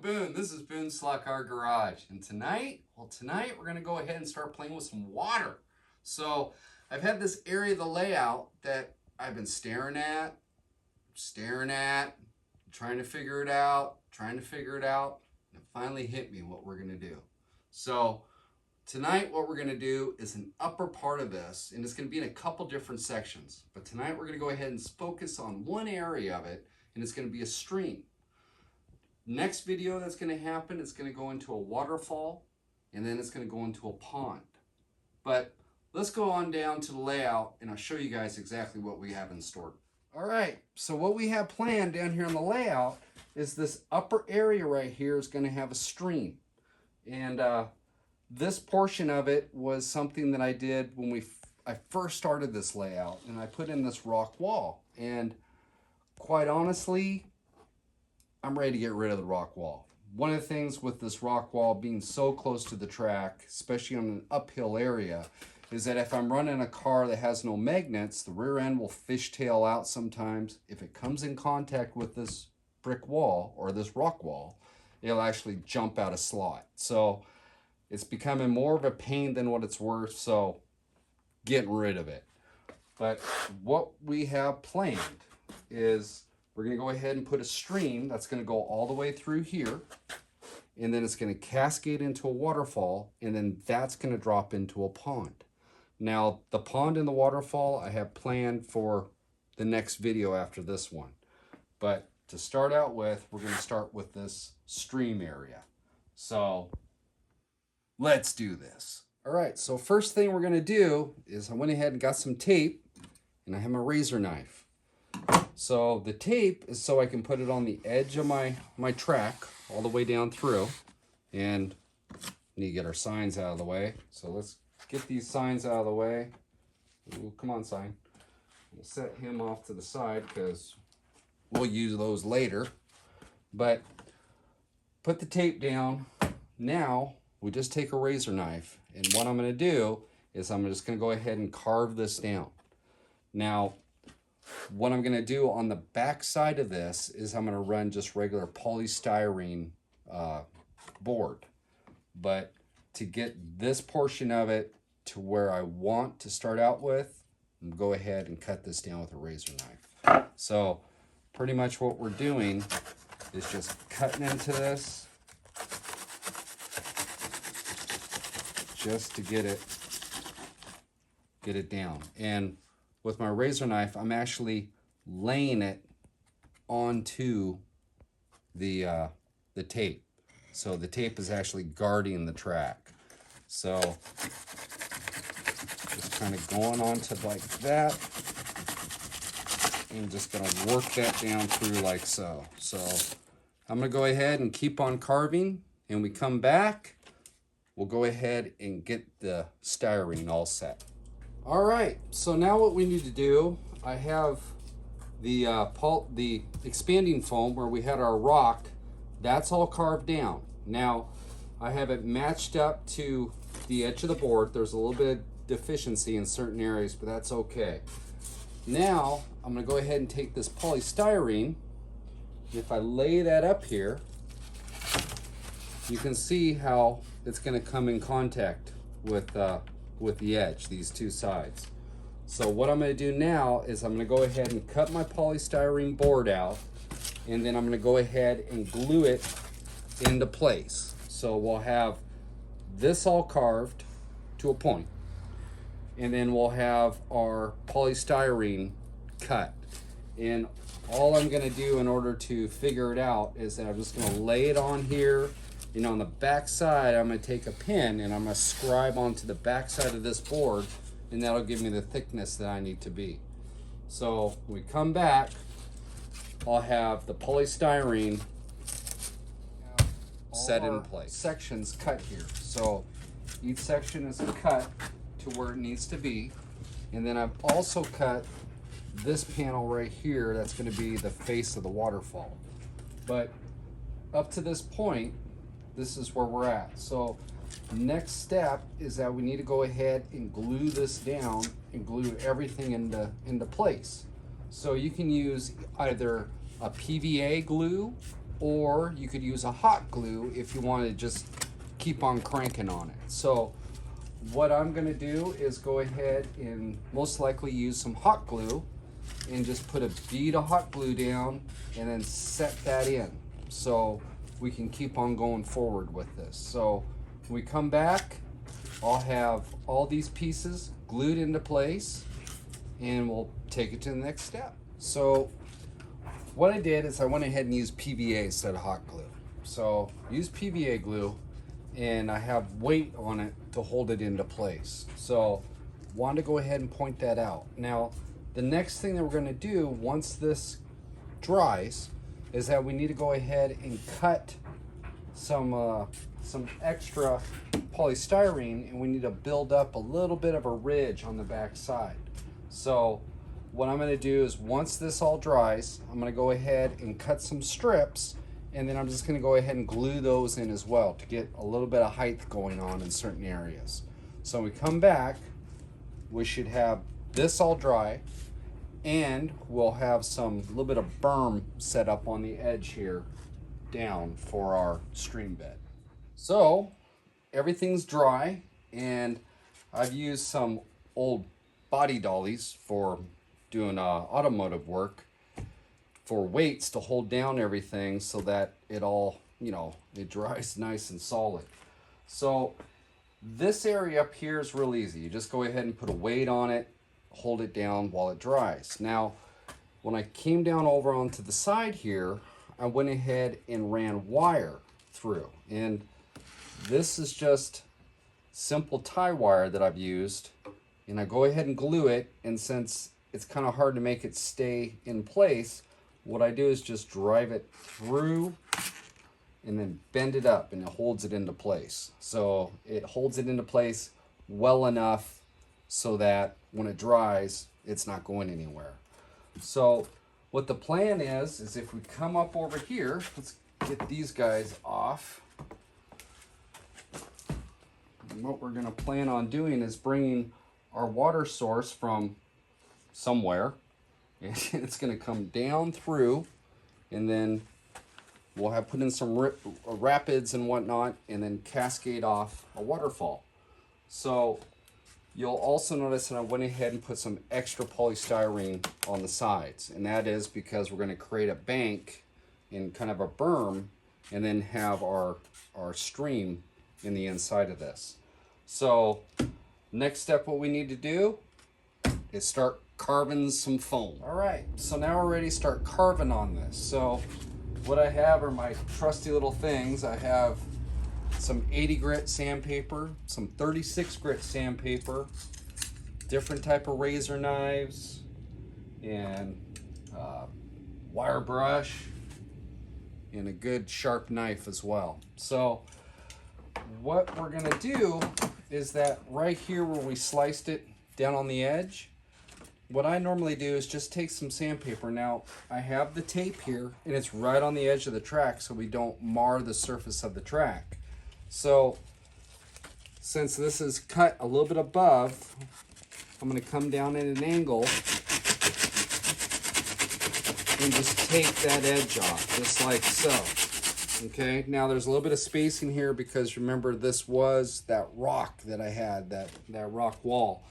Boone. This is Boone's Slot Car Garage. And tonight we're going to go ahead and start playing with some water. So I've had this area of the layout that I've been staring at, trying to figure it out, and it finally hit me what we're going to do. So tonight what we're going to do is an upper part of this, and it's going to be in a couple different sections. But tonight we're going to go ahead and focus on one area of it, and it's going to be a stream. Next video that's going to happen, it's going to go into a waterfall, and then it's going to go into a pond. But let's go on down to the layout, and I'll show you guys exactly what we have in store. All right, so what we have planned down here on the layout is this upper area right here is going to have a stream. And this portion of it was something that I did when I first started this layout, and I put in this rock wall. And quite honestly, I'm ready to get rid of the rock wall. One of the things with this rock wall being so close to the track, especially on an uphill area, is that if I'm running a car that has no magnets, the rear end will fishtail out sometimes. If it comes in contact with this brick wall or this rock wall, it'll actually jump out of slot. So it's becoming more of a pain than what it's worth, so getting rid of it. But what we have planned is we're going to go ahead and put a stream that's going to go all the way through here, and then it's going to cascade into a waterfall, and then that's going to drop into a pond. Now, the pond and the waterfall I have planned for the next video after this one. But to start out with, we're going to start with this stream area. So let's do this. All right, so first thing we're going to do is I went ahead and got some tape, and I have my razor knife. So the tape is so I can put it on the edge of my track all the way down through. And need to get our signs out of the way. So let's get these signs out of the way. Ooh, come on, sign. We'll set him off to the side because we'll use those later. But put the tape down. Now we just take a razor knife, and what I'm going to do is I'm just going to go ahead and carve this down. Now, what I'm going to do on the back side of this is I'm going to run just regular polystyrene board. But to get this portion of it to where I want to start out with, I'm going to go ahead and cut this down with a razor knife. So pretty much what we're doing is just cutting into this just to get it down. And with my razor knife, I'm actually laying it onto the tape. So the tape is actually guarding the track. So just kind of going onto like that. And just gonna work that down through like so. So I'm gonna go ahead and keep on carving, and we come back, we'll go ahead and get the styrene all set. All right, so now what we need to do, I have the expanding foam where we had our rock, that's all carved down. Now, I have it matched up to the edge of the board. There's a little bit of deficiency in certain areas, but that's okay. Now, I'm gonna go ahead and take this polystyrene, and if I lay that up here, you can see how it's gonna come in contact with the edge, these two sides. So what I'm going to do now is I'm going to go ahead and cut my polystyrene board out, and then I'm going to go ahead and glue it into place. So we'll have this all carved to a point, and then we'll have our polystyrene cut. And all I'm going to do in order to figure it out is that I'm just going to lay it on here. You know, on the back side, I'm going to take a pin and I'm going to scribe onto the back side of this board, and that'll give me the thickness that I need to be. So when we come back, I'll have the polystyrene set in place. Sections cut here. So each section is cut to where it needs to be. And then I've also cut this panel right here. That's going to be the face of the waterfall. But up to this point, this is where we're at. So next step is that we need to go ahead and glue this down and glue everything into place. So you can use either a PVA glue or you could use a hot glue if you want to just keep on cranking on it. So what I'm going to do is go ahead and most likely use some hot glue and just put a bead of hot glue down and then set that in so we can keep on going forward with this. So when we come back, I'll have all these pieces glued into place and we'll take it to the next step. So what I did is I went ahead and used PVA instead of hot glue. So use PVA glue, and I have weight on it to hold it into place. So wanted to go ahead and point that out. Now, the next thing that we're going to do once this dries is that we need to go ahead and cut some extra polystyrene, and we need to build up a little bit of a ridge on the back side. So what I'm going to do is once this all dries, I'm going to go ahead and cut some strips, and then I'm just going to go ahead and glue those in as well to get a little bit of height going on in certain areas. So when we come back, we should have this all dry, and we'll have some little bit of berm set up on the edge here down for our stream bed. So everything's dry, and I've used some old body dollies for doing automotive work for weights to hold down everything so that it all, it dries nice and solid. So this area up here is real easy. You just go ahead and put a weight on it, hold it down while it dries. Now, when I came down over onto the side here, I went ahead and ran wire through. And this is just simple tie wire that I've used. And I go ahead and glue it, and since it's kind of hard to make it stay in place, what I do is just drive it through and then bend it up, and it holds it into place. So it holds it into place well enough so that when it dries, it's not going anywhere. So what the plan is if we come up over here, let's get these guys off. And what we're going to plan on doing is bringing our water source from somewhere, and it's going to come down through, and then we'll have put in some rapids and whatnot, and then cascade off a waterfall. So you'll also notice that I went ahead and put some extra polystyrene on the sides, and that is because we're going to create a bank in kind of a berm and then have our stream in the inside of this. So next step, what we need to do is start carving some foam. All right, so now we're ready to start carving on this. So what I have are my trusty little things. I have some 80 grit sandpaper, some 36 grit sandpaper, different type of razor knives, and wire brush, and a good sharp knife as well. So what we're gonna do is that right here where we sliced it down on the edge, what I normally do is just take some sandpaper. Now, I have the tape here, and it's right on the edge of the track so we don't mar the surface of the track. So, since this is cut a little bit above, I'm going to come down at an angle and just take that edge off, just like so. Okay, now there's a little bit of spacing here because remember this was that rock that I had, that rock wall.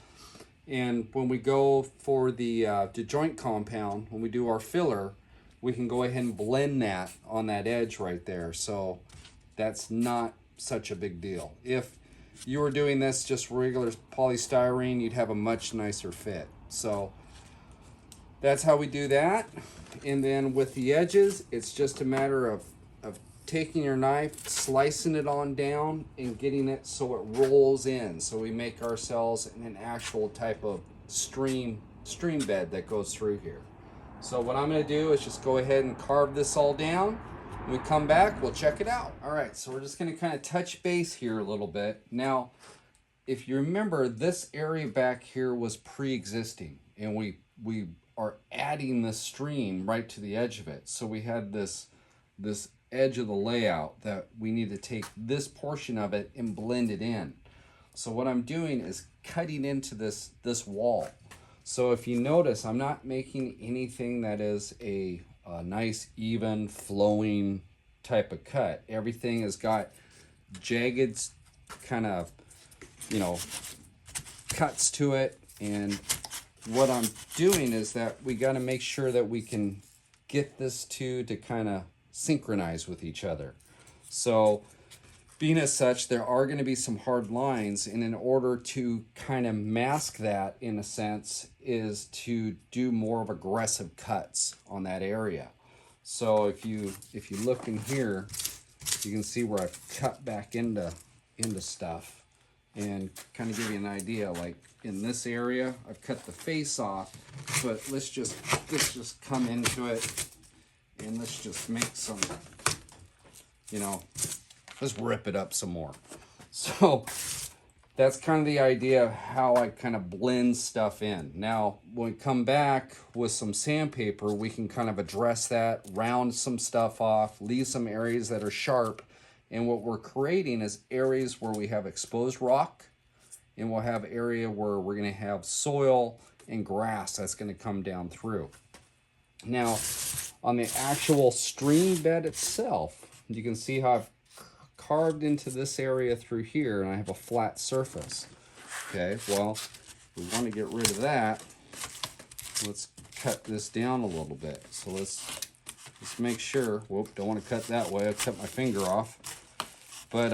And when we go for the joint compound, when we do our filler, we can go ahead and blend that on that edge right there. So that's not such a big deal. If you were doing this just regular polystyrene, you'd have a much nicer fit. So that's how we do that. And then with the edges, it's just a matter of taking your knife, slicing it on down, and getting it so it rolls in. So we make ourselves an actual type of stream bed that goes through here. So what I'm going to do is just go ahead and carve this all down. When we come back, we'll check it out. All right, so we're just going to kind of touch base here a little bit. Now, if you remember, this area back here was pre-existing, and we are adding the stream right to the edge of it. So we had this edge of the layout that we need to take this portion of it and blend it in. So what I'm doing is cutting into this wall. So if you notice, I'm not making anything that is a nice, even, flowing type of cut. Everything has got jagged kind of, you know, cuts to it. And what I'm doing is that we got to make sure that we can get this two to kind of synchronize with each other. So being as such, there are going to be some hard lines, and in order to kind of mask that, in a sense, is to do more of aggressive cuts on that area. So if you look in here, you can see where I've cut back into stuff, and kind of give you an idea. Like in this area, I've cut the face off, but let's just come into it, and let's just make some, you know, let's rip it up some more. So that's kind of the idea of how I kind of blend stuff in. Now, when we come back with some sandpaper, we can kind of address that, round some stuff off, leave some areas that are sharp. And what we're creating is areas where we have exposed rock, and we'll have area where we're going to have soil and grass that's going to come down through. Now, on the actual stream bed itself, you can see how I've carved into this area through here, and I have a flat surface. Okay, well, if we want to get rid of that, let's cut this down a little bit. So let's make sure, whoop, don't want to cut that way, I cut my finger off. But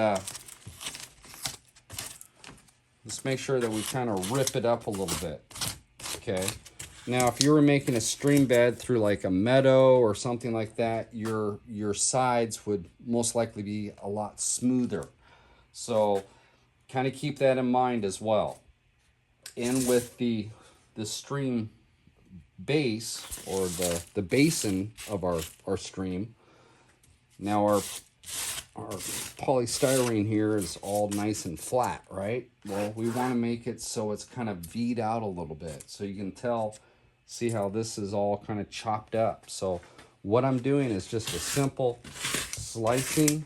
let's make sure that we kind of rip it up a little bit. Okay, now if you were making a stream bed through like a meadow or something like that, your sides would most likely be a lot smoother. So kind of keep that in mind as well. And with the stream base, or the basin of our stream, now our polystyrene here is all nice and flat, right? Well, we want to make it so it's kind of V'd out a little bit. So you can see how this is all kind of chopped up. So what I'm doing is just a simple slicing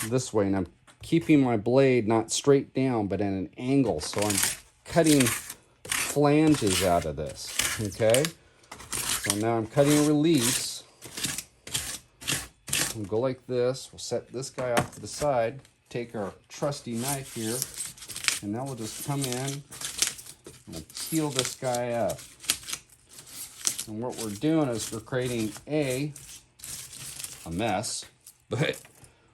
this way, and I'm keeping my blade not straight down, but at an angle. So I'm cutting flanges out of this, okay? So now I'm cutting a release. We'll go like this. We'll set this guy off to the side, take our trusty knife here, and now we'll just come in and we'll peel this guy up. And what we're doing is we're creating a mess, but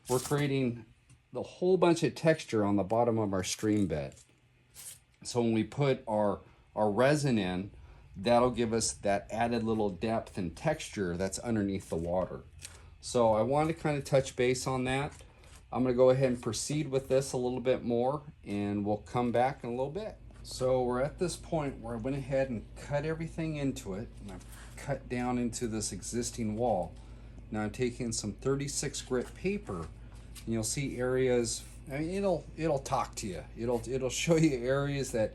we're creating the whole bunch of texture on the bottom of our stream bed. So when we put our resin in, that'll give us that added little depth and texture that's underneath the water. So I want to kind of touch base on that. I'm going to go ahead and proceed with this a little bit more, and we'll come back in a little bit. So we're at this point where I went ahead and cut everything into it, and I've cut down into this existing wall. Now I'm taking some 36 grit paper, and you'll see areas. I mean, it'll talk to you. It'll show you areas that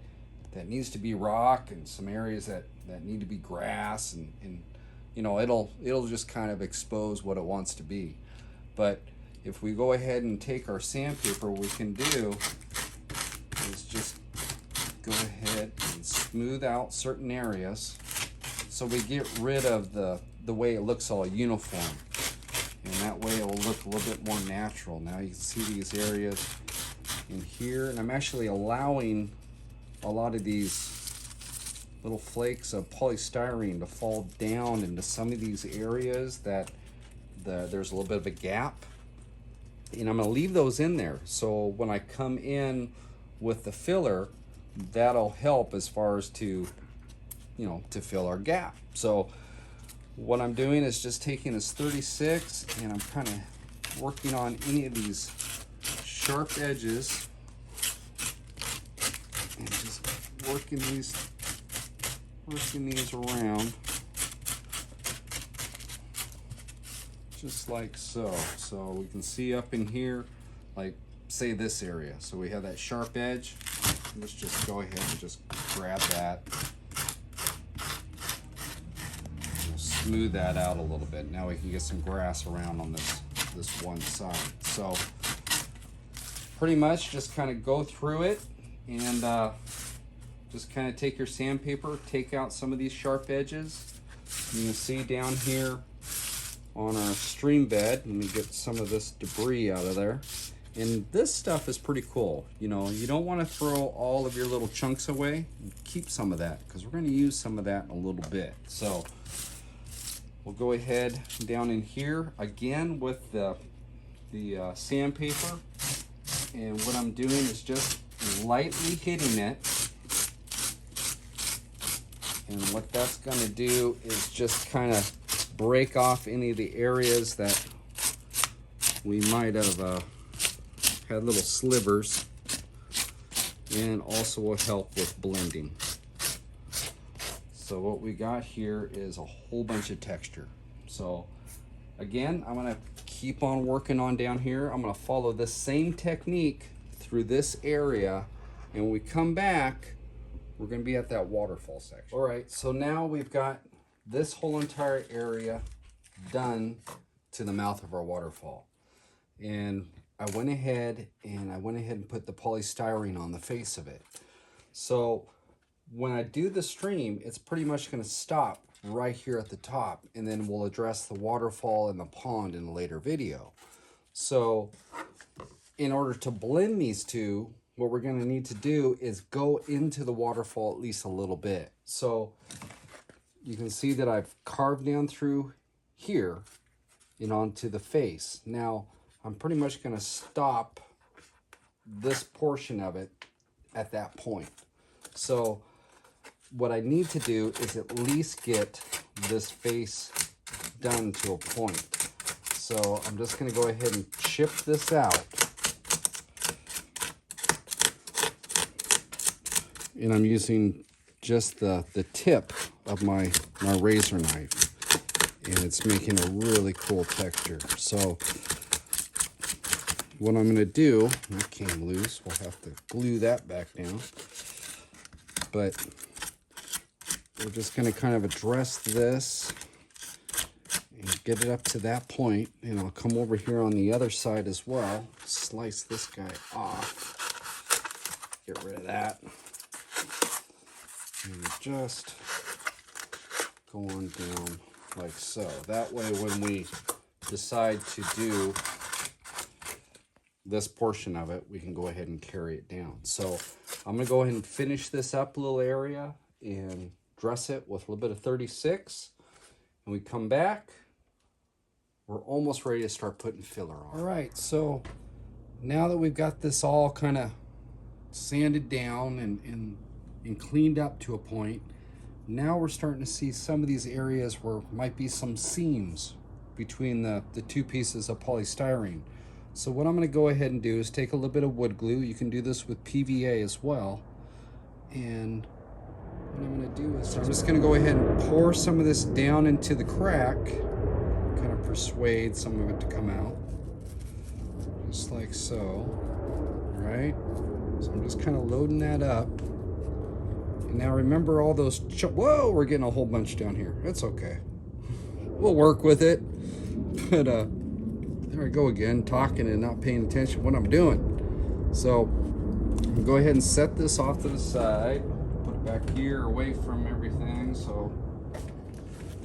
needs to be rock, and some areas that need to be grass, and you know, it'll just kind of expose what it wants to be. But if we go ahead and take our sandpaper, what we can do is just go ahead and smooth out certain areas, so we get rid of the way it looks all uniform, and that way it will look a little bit more natural. Now you can see these areas in here, and I'm actually allowing a lot of these little flakes of polystyrene to fall down into some of these areas that there's a little bit of a gap, and I'm going to leave those in there, so when I come in with the filler, that'll help as far as to, you know, to fill our gap. So what I'm doing is just taking this 36, and I'm kind of working on any of these sharp edges, and just working these around, just like so. So we can see up in here, like say this area. So we have that sharp edge. Let's just go ahead and just grab that. We'll smooth that out a little bit. Now we can get some grass around on this one side. So pretty much just kind of go through it, and just kind of take your sandpaper, take out some of these sharp edges. You can see down here on our stream bed and we get some of this debris out of there. And this stuff is pretty cool. You know, you don't want to throw all of your little chunks away. Keep some of that because we're going to use some of that in a little bit. So we'll go ahead down in here again with the sandpaper. And what I'm doing is just lightly hitting it. And what that's going to do is just kind of break off any of the areas that we might have had little slivers, and also will help with blending. So what we got here is a whole bunch of texture. So again, I'm going to keep on working on down here. I'm going to follow the same technique through this area, and when we come back, we're going to be at that waterfall section. All right, so now we've got this whole entire area done to the mouth of our waterfall. And I went ahead and put the polystyrene on the face of it. So when I do the stream, it's pretty much going to stop right here at the top, and then we'll address the waterfall and the pond in a later video. So in order to blend these two, what we're going to need to do is go into the waterfall at least a little bit. So you can see that I've carved down through here and onto the face. Now I'm pretty much going to stop this portion of it at that point. So what I need to do is at least get this face done to a point. So I'm just going to go ahead and chip this out. And I'm using just the tip of my razor knife, and it's making a really cool texture. So what I'm going to do, that came loose, we'll have to glue that back down, but we're just going to kind of address this and get it up to that point. And I'll come over here on the other side as well, slice this guy off, get rid of that. And just go on down like so. That way when we decide to do this portion of it, we can go ahead and carry it down. So I'm going to go ahead and finish this up little area and dress it with a little bit of 36. And we come back, we're almost ready to start putting filler on. All right, so now that we've got this all kind of sanded down and cleaned up to a point, now we're starting to see some of these areas where might be some seams between the two pieces of polystyrene. So what I'm going to go ahead and do is take a little bit of wood glue. You can do this with PVA as well. And what I'm going to do is I'm just going to go ahead and pour some of this down into the crack, kind of persuade some of it to come out, just like so. All right, so I'm just kind of loading that up. And now remember all those, whoa, we're getting a whole bunch down here. It's okay. We'll work with it. But there I go again, talking and not paying attention to what I'm doing. So I'll go ahead and set this off to the side, put it back here away from everything. So,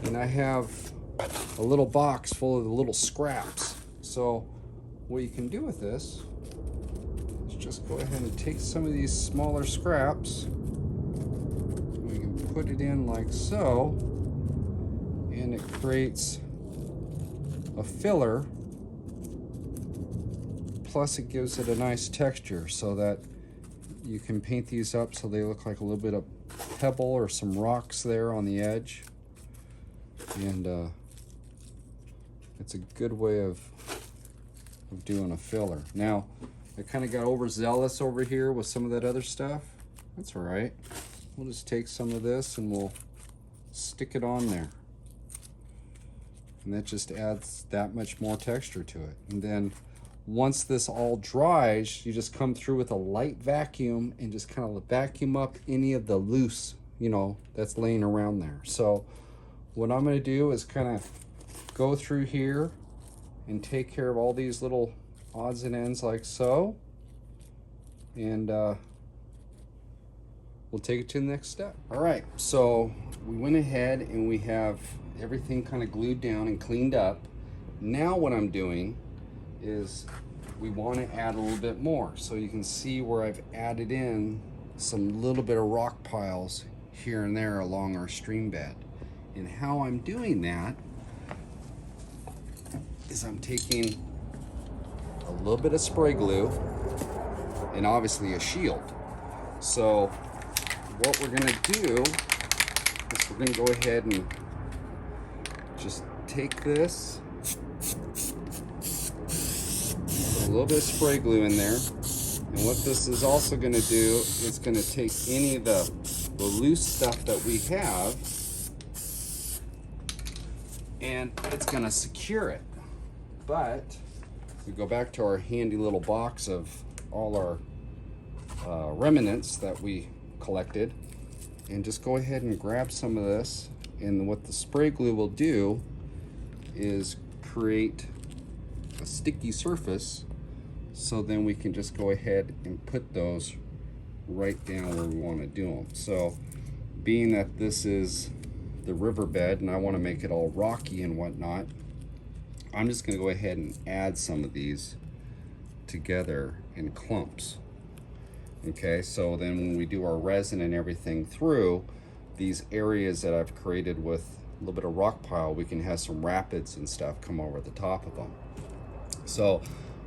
and I have a little box full of the little scraps. So what you can do with this is just go ahead and take some of these smaller scraps. We can put it in like so, and it creates a filler, plus it gives it a nice texture so that you can paint these up so they look like a little bit of pebble or some rocks there on the edge. And it's a good way of doing a filler. Now I kind of got overzealous over here with some of that other stuff. That's all right. We'll just take some of this and we'll stick it on there. And that just adds that much more texture to it. And then once this all dries, you just come through with a light vacuum and just kind of vacuum up any of the loose, that's laying around there. So what I'm going to do is kind of go through here and take care of all these little odds and ends like so. And we'll take it to the next step. All right, so we went ahead and we have everything kind of glued down and cleaned up. now what I'm doing is we want to add a little bit more. So you can see where I've added in some little bit of rock piles here and there along our stream bed. And how I'm doing that is I'm taking a little bit of spray glue and obviously a shield. So what we're gonna do is we're gonna go ahead and just take this, put a little bit of spray glue in there. And what this is also gonna do is gonna take any of the loose stuff that we have, and it's gonna secure it. But we go back to our handy little box of all our remnants that we collected, and just go ahead and grab some of this. And what the spray glue will do is create a sticky surface, so then we can just go ahead and put those right down where we want to do them. So being that this is the riverbed and I want to make it all rocky and whatnot, I'm just going to go ahead and add some of these together in clumps. Okay, so then when we do our resin and everything through these areas that I've created with a little bit of rock pile, we can have some rapids and stuff come over the top of them. So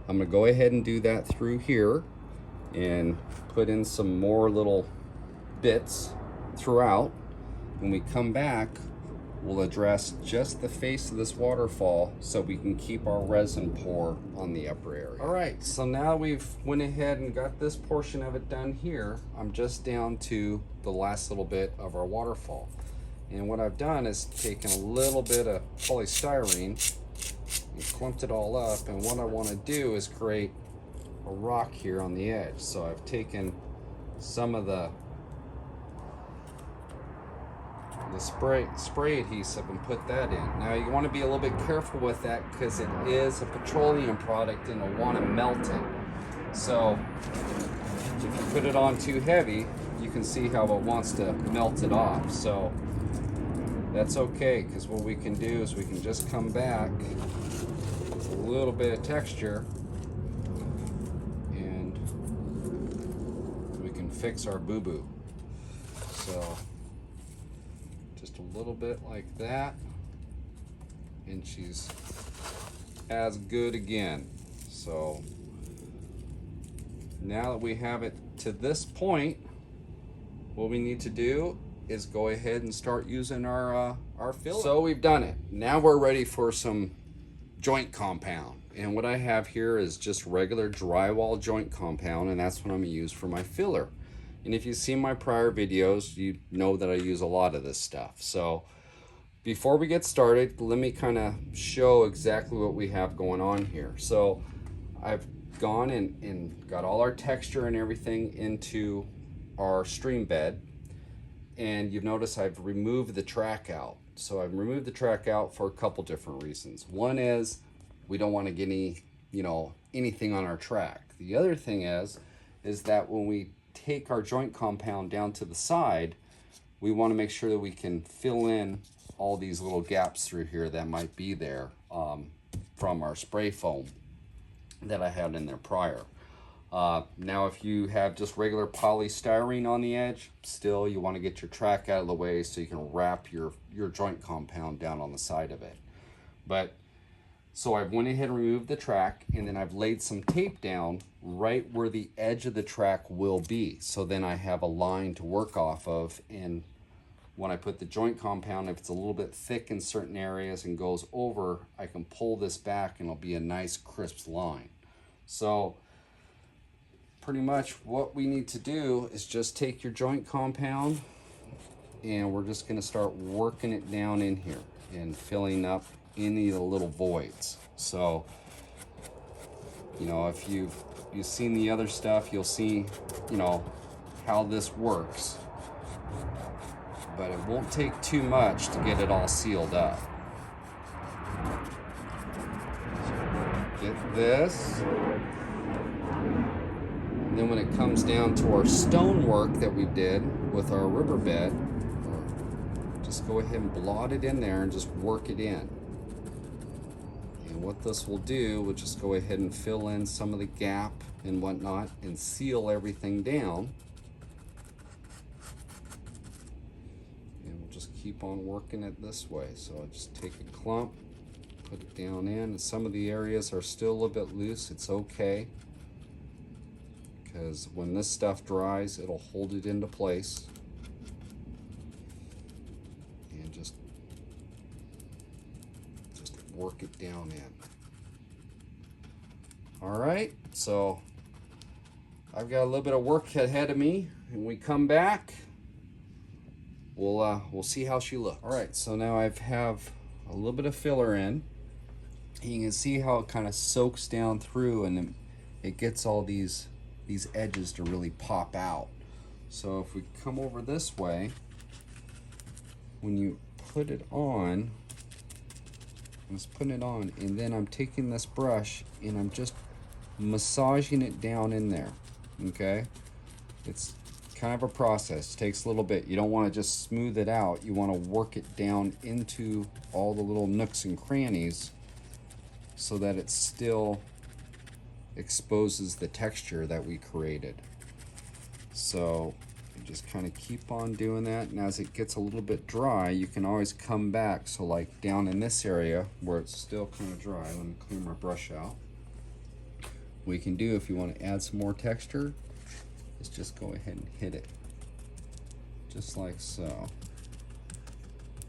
I'm going to go ahead and do that through here and put in some more little bits throughout. When we come back, we'll address just the face of this waterfall so we can keep our resin pour on the upper area. All right, so now we've went ahead and got this portion of it done here. I'm just down to the last little bit of our waterfall. And what I've done is taken a little bit of polystyrene and clumped it all up. And what I want to do is create a rock here on the edge. So I've taken some of the spray adhesive and put that in. Now you want to be a little bit careful with that because it is a petroleum product and it'll want to melt it. So if you put it on too heavy, you can see how it wants to melt it off. So that's okay, because what we can do is we can just come back with a little bit of texture and we can fix our boo-boo. So just a little bit like that, and she's as good again. So now that we have it to this point, what we need to do is go ahead and start using our filler. So we've done it. Now we're ready for some joint compound. And what I have here is just regular drywall joint compound, and that's what I'm gonna use for my filler. And if you've seen my prior videos, you know that I use a lot of this stuff. So before we get started, let me kind of show exactly what we have going on here. So I've gone and got all our texture and everything into our stream bed. And you've noticed I've removed the track out. So I've removed the track out for a couple different reasons. One is we don't want to get anything on our track. The other thing is that when we take our joint compound down to the side, we want to make sure that we can fill in all these little gaps through here that might be there from our spray foam that I had in there prior. Now if you have just regular polystyrene on the edge, still you want to get your track out of the way so you can wrap your joint compound down on the side of it. But so I've went ahead and removed the track, and then I've laid some tape down right where the edge of the track will be. So then I have a line to work off of, and when I put the joint compound, if it's a little bit thick in certain areas and goes over, I can pull this back and it'll be a nice crisp line. So pretty much what we need to do is just take your joint compound and we're just going to start working it down in here and filling up any of the little voids. So if you've seen the other stuff, you'll see how this works, but it won't take too much to get it all sealed up. Get this, and then when it comes down to our stonework that we did with our riverbed, just go ahead and blot it in there and just work it in. And what this will do, we'll just go ahead and fill in some of the gap and whatnot and seal everything down. And we'll just keep on working it this way. So I'll just take a clump, put it down in, and some of the areas are still a little bit loose. It's okay, because when this stuff dries, it'll hold it into place. And just work it down in. All right, so I've got a little bit of work ahead of me, and we come back, we'll see how she looks. All right, so now I have a little bit of filler in. You can see how it kind of soaks down through, and it gets all these edges to really pop out. So if we come over this way, when you put it on, I'm just putting it on, and then I'm taking this brush and I'm just massaging it down in there. Okay, it's kind of a process. It takes a little bit. You don't want to just smooth it out. You want to work it down into all the little nooks and crannies so that it still exposes the texture that we created. So you just kind of keep on doing that, and as it gets a little bit dry, you can always come back. So like down in this area where it's still kind of dry, let me clean my brush out. What you can do if you want to add some more texture is just go ahead and hit it just like so.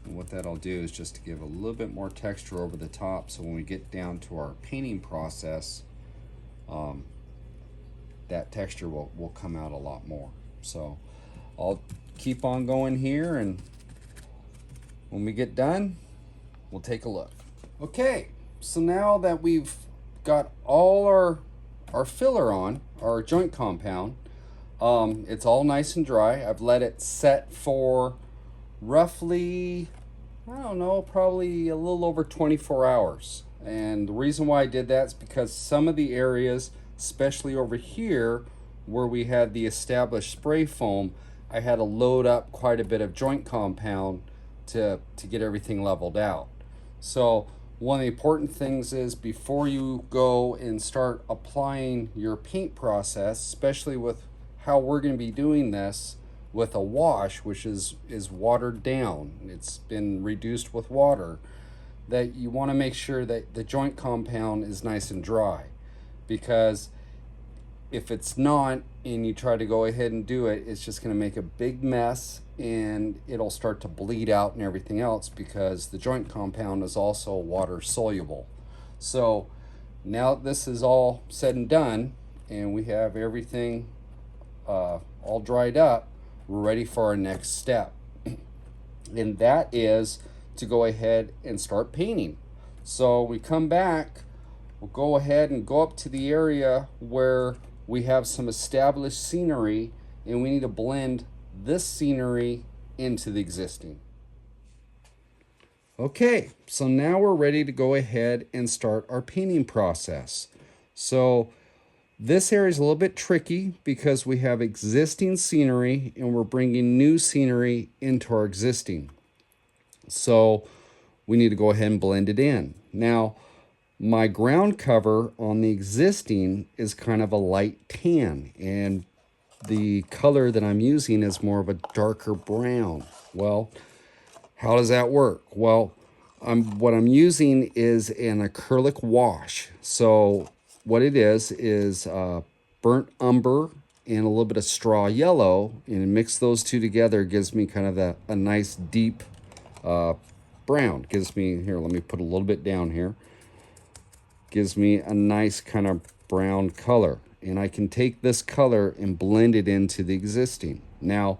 And what that'll do is just to give a little bit more texture over the top, so when we get down to our painting process, that texture will come out a lot more. So I'll keep on going here, and when we get done, we'll take a look. Okay, so now that we've got all our filler on, our joint compound, it's all nice and dry. I've let it set for roughly, I don't know, probably a little over 24 hours. And the reason why I did that is because some of the areas, especially over here where we had the established spray foam, I had to load up quite a bit of joint compound to get everything leveled out. So one of the important things is before you go and start applying your paint process, especially with how we're going to be doing this with a wash, which is watered down, it's been reduced with water, that you want to make sure that the joint compound is nice and dry. Because if it's not, and you try to go ahead and do it, it's just going to make a big mess, and it'll start to bleed out and everything else, because the joint compound is also water soluble. So now this is all said and done, and we have everything all dried up, we're ready for our next step. And that is to go ahead and start painting. So we come back, we'll go ahead and go up to the area where we have some established scenery, and we need to blend this scenery into the existing. Okay, so now we're ready to go ahead and start our painting process. So this area is a little bit tricky because we have existing scenery and we're bringing new scenery into our existing. So we need to go ahead and blend it in. Now, my ground cover on the existing is kind of a light tan, and the color that I'm using is more of a darker brown. Well, how does that work? Well, what I'm using is an acrylic wash. So what it is burnt umber and a little bit of straw yellow, and mix those two together gives me kind of a nice deep brown. Gives me, here, let me put a little bit down here. Gives me a nice kind of brown color, and I can take this color and blend it into the existing. Now,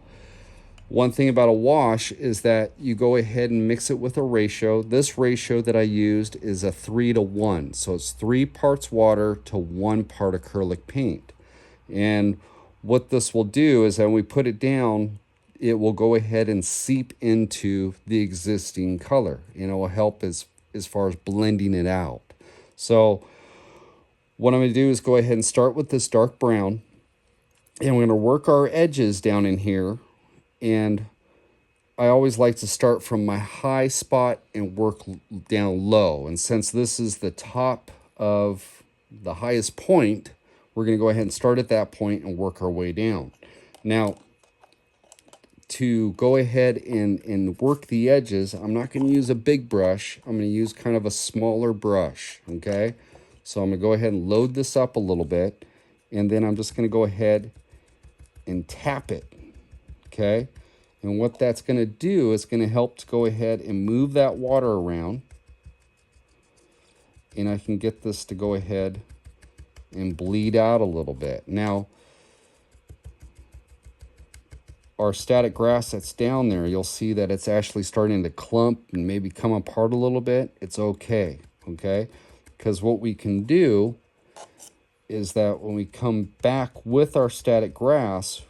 one thing about a wash is that you go ahead and mix it with a ratio. This ratio that I used is a 3-to-1, so it's 3 parts water to 1 part acrylic paint. And what this will do is that when we put it down, it will go ahead and seep into the existing color, and it will help as far as blending it out. So what I'm going to do is go ahead and start with this dark brown, and we're going to work our edges down in here. And I always like to start from my high spot and work down low. And since this is the top of the highest point, we're going to go ahead and start at that point and work our way down. Now, to go ahead and work the edges, I'm not going to use a big brush. I'm going to use kind of a smaller brush, okay? So I'm going to go ahead and load this up a little bit, and then I'm just going to go ahead and tap it, okay? And what that's going to do is going to help to go ahead and move that water around. And I can get this to go ahead and bleed out a little bit. Now, our static grass that's down there, you'll see that it's actually starting to clump and maybe come apart a little bit. It's okay, okay? Because what we can do is that when we come back with our static grass,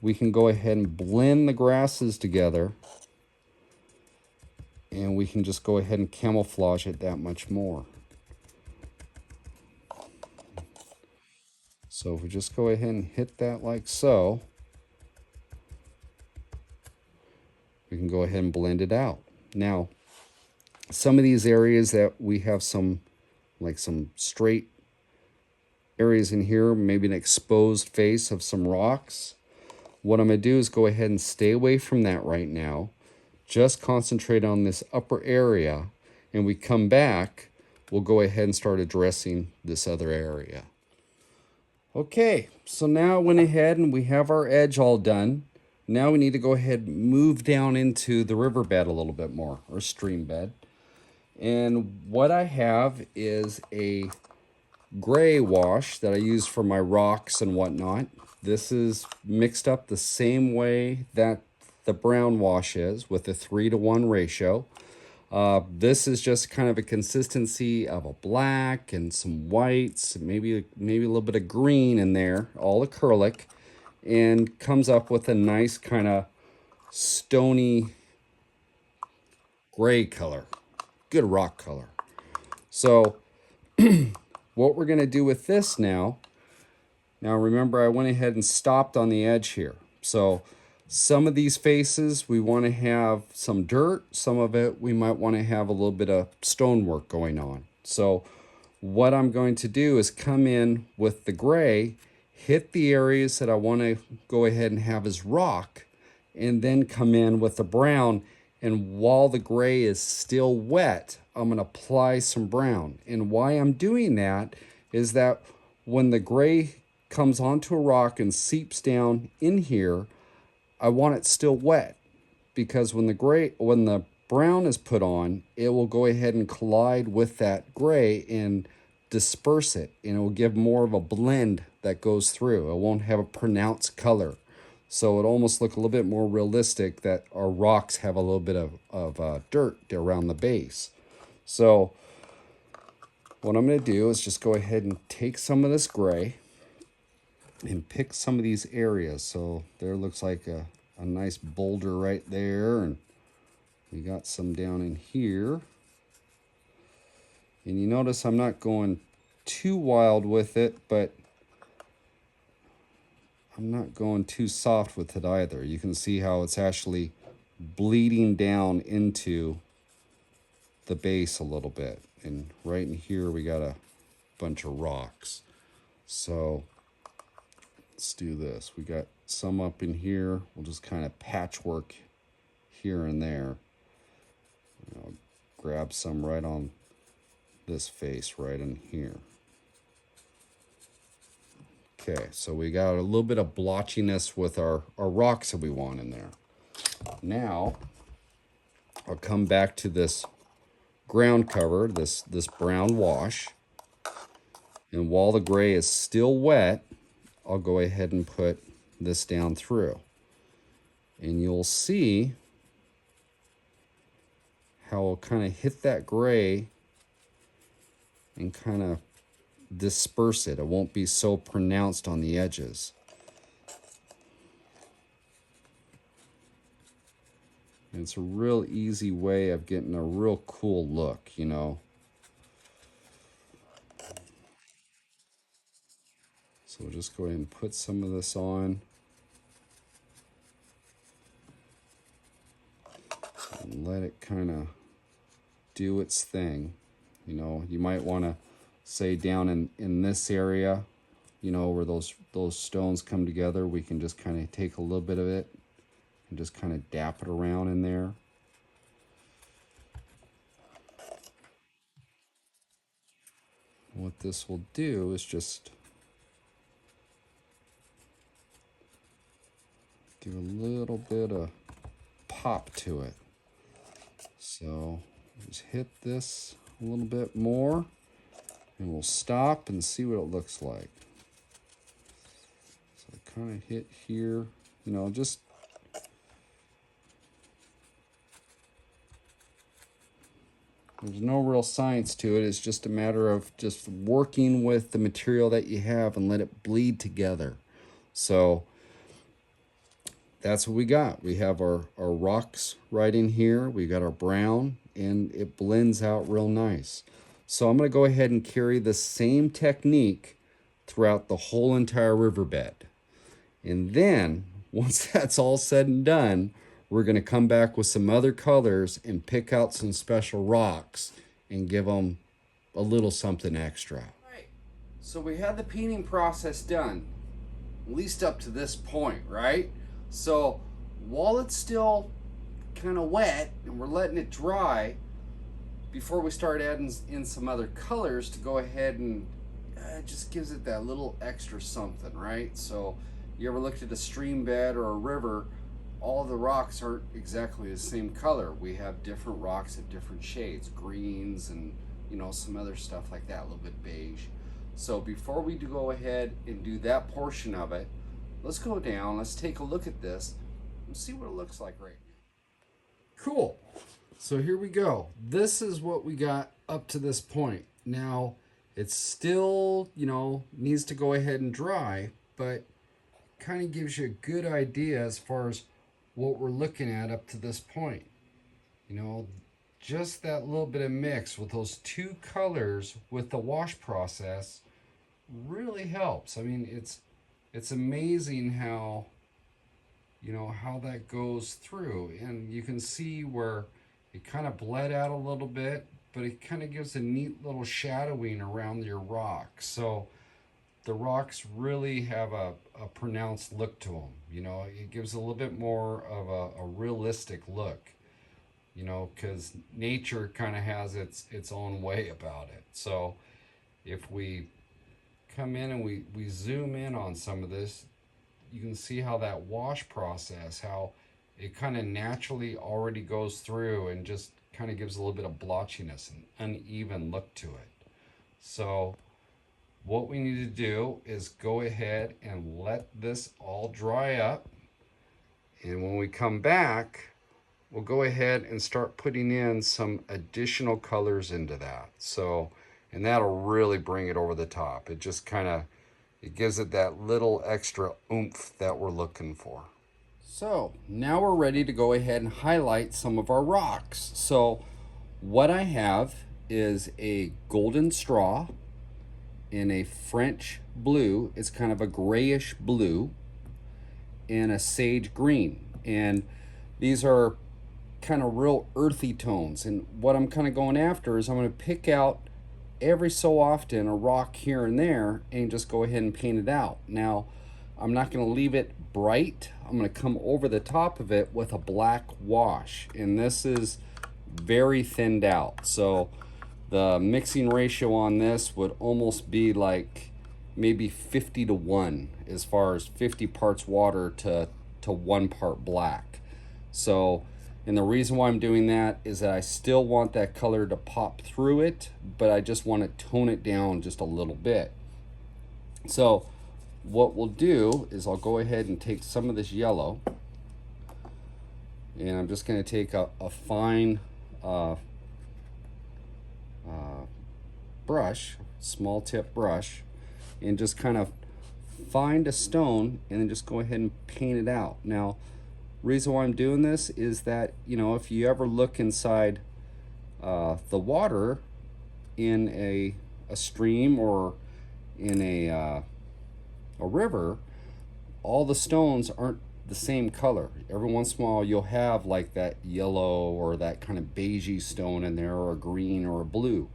we can go ahead and blend the grasses together, and we can just go ahead and camouflage it that much more. So if we just go ahead and hit that like so, we can go ahead and blend it out. Now, some of these areas that we have some straight areas in here, maybe an exposed face of some rocks, what I'm going to do is go ahead and stay away from that right now. Just concentrate on this upper area, and we come back, we'll go ahead and start addressing this other area. Okay, so now I went ahead and we have our edge all done. Now we need to go ahead and move down into the riverbed a little bit more, or stream bed. And what I have is a gray wash that I use for my rocks and whatnot. This is mixed up the same way that the brown wash is, with a 3-to-1 ratio. This is just kind of a consistency of a black and some whites, maybe a little bit of green in there, all acrylic, and comes up with a nice kind of stony gray color. Good rock color. So what we're going to do with this now remember I went ahead and stopped on the edge here. So some of these faces we want to have some dirt, some of it we might want to have a little bit of stonework going on. So what I'm going to do is come in with the gray, hit the areas that I want to go ahead and have as rock, and then come in with the brown. And while the gray is still wet, I'm going to apply some brown. And why I'm doing that is that when the gray comes onto a rock and seeps down in here, I want it still wet, because when the brown is put on, it will go ahead and collide with that gray and disperse it, and it will give more of a blend that goes through. It won't have a pronounced color. So it almost look a little bit more realistic that our rocks have a little bit of dirt around the base. So what I'm going to do is just go ahead and take some of this gray and pick some of these areas. So there looks like a nice boulder right there, and we got some down in here. And you notice I'm not going too wild with it, but I'm not going too soft with it either. You can see how it's actually bleeding down into the base a little bit. And right in here we got a bunch of rocks. So let's do this. We got some up in here. We'll just kind of patchwork here and there. I'll grab some right on this face right in here. Okay, so we got a little bit of blotchiness with our rocks that we want in there. Now, I'll come back to this ground cover, this brown wash. And while the gray is still wet, I'll go ahead and put this down through. And you'll see how I'll kind of hit that gray and kind of disperse it. It won't be so pronounced on the edges. And it's a real easy way of getting a real cool look, you know. So we'll just go ahead and put some of this on. let it kind of do its thing. You know, you might want to say down in this area, you know, where those stones come together, we can just kind of take a little bit of it and just kind of dap it around in there. What this will do is just give a little bit of pop to it. So just hit this a little bit more and we'll stop and see what it looks like. So kind of hit here, you know, just there's no real science to it. It's just a matter of just working with the material that you have and let it bleed together. So that's what we got. We have our rocks right in here. We got our brown, and it blends out real nice. So I'm going to go ahead and carry the same technique throughout the whole entire riverbed. And then, once that's all said and done, we're going to come back with some other colors and pick out some special rocks and give them a little something extra. All right. So we had the painting process done, at least up to this point, right? So while it's still kind of wet and we're letting it dry, before we start adding in some other colors to go ahead and it just gives it that little extra something, right? So you ever looked at a stream bed or a river, all the rocks aren't exactly the same color. We have different rocks of different shades, greens and, you know, some other stuff like that, a little bit beige. So before we do go ahead and do that portion of it, let's go down, let's take a look at this and see what it looks like right now. Cool. So here we go. This is what we got up to this point. Now, it's still, you know, needs to go ahead and dry, but kind of gives you a good idea as far as what we're looking at up to this point. You know, just that little bit of mix with those two colors with the wash process really helps. I mean, it's amazing how, you know, how that goes through. And you can see where it kind of bled out a little bit, but it kind of gives a neat little shadowing around your rocks. So the rocks really have a pronounced look to them. You know, it gives a little bit more of a realistic look, you know, because nature kind of has its own way about it. So if we come in and we zoom in on some of this, you can see how that wash process, how it kind of naturally already goes through and just kind of gives a little bit of blotchiness and uneven look to it. So what we need to do is go ahead and let this all dry up. And when we come back, we'll go ahead and start putting in some additional colors into that. So, and that'll really bring it over the top. It just kind of, it gives it that little extra oomph that we're looking for. So now we're ready to go ahead and highlight some of our rocks. So what I have is a golden straw in a French blue. It's kind of a grayish blue, and a sage green. And these are kind of real earthy tones. And what I'm kind of going after is I'm going to pick out every so often a rock here and there and just go ahead and paint it out. Now, I'm not going to leave it bright. I'm going to come over the top of it with a black wash. And this is very thinned out. So the mixing ratio on this would almost be like maybe 50-1, as far as 50 parts water to 1 part black. So, and the reason why I'm doing that is that I still want that color to pop through it, but I just want to tone it down just a little bit. So what we'll do is I'll go ahead and take some of this yellow, and I'm just going to take a fine brush, small tip brush, and just kind of find a stone and then just go ahead and paint it out. Now, reason why I'm doing this is that, you know, if you ever look inside the water in a stream or in a river, all the stones aren't the same color. Every once in a while you'll have like that yellow or that kind of beigey stone in there, or a green or a blue.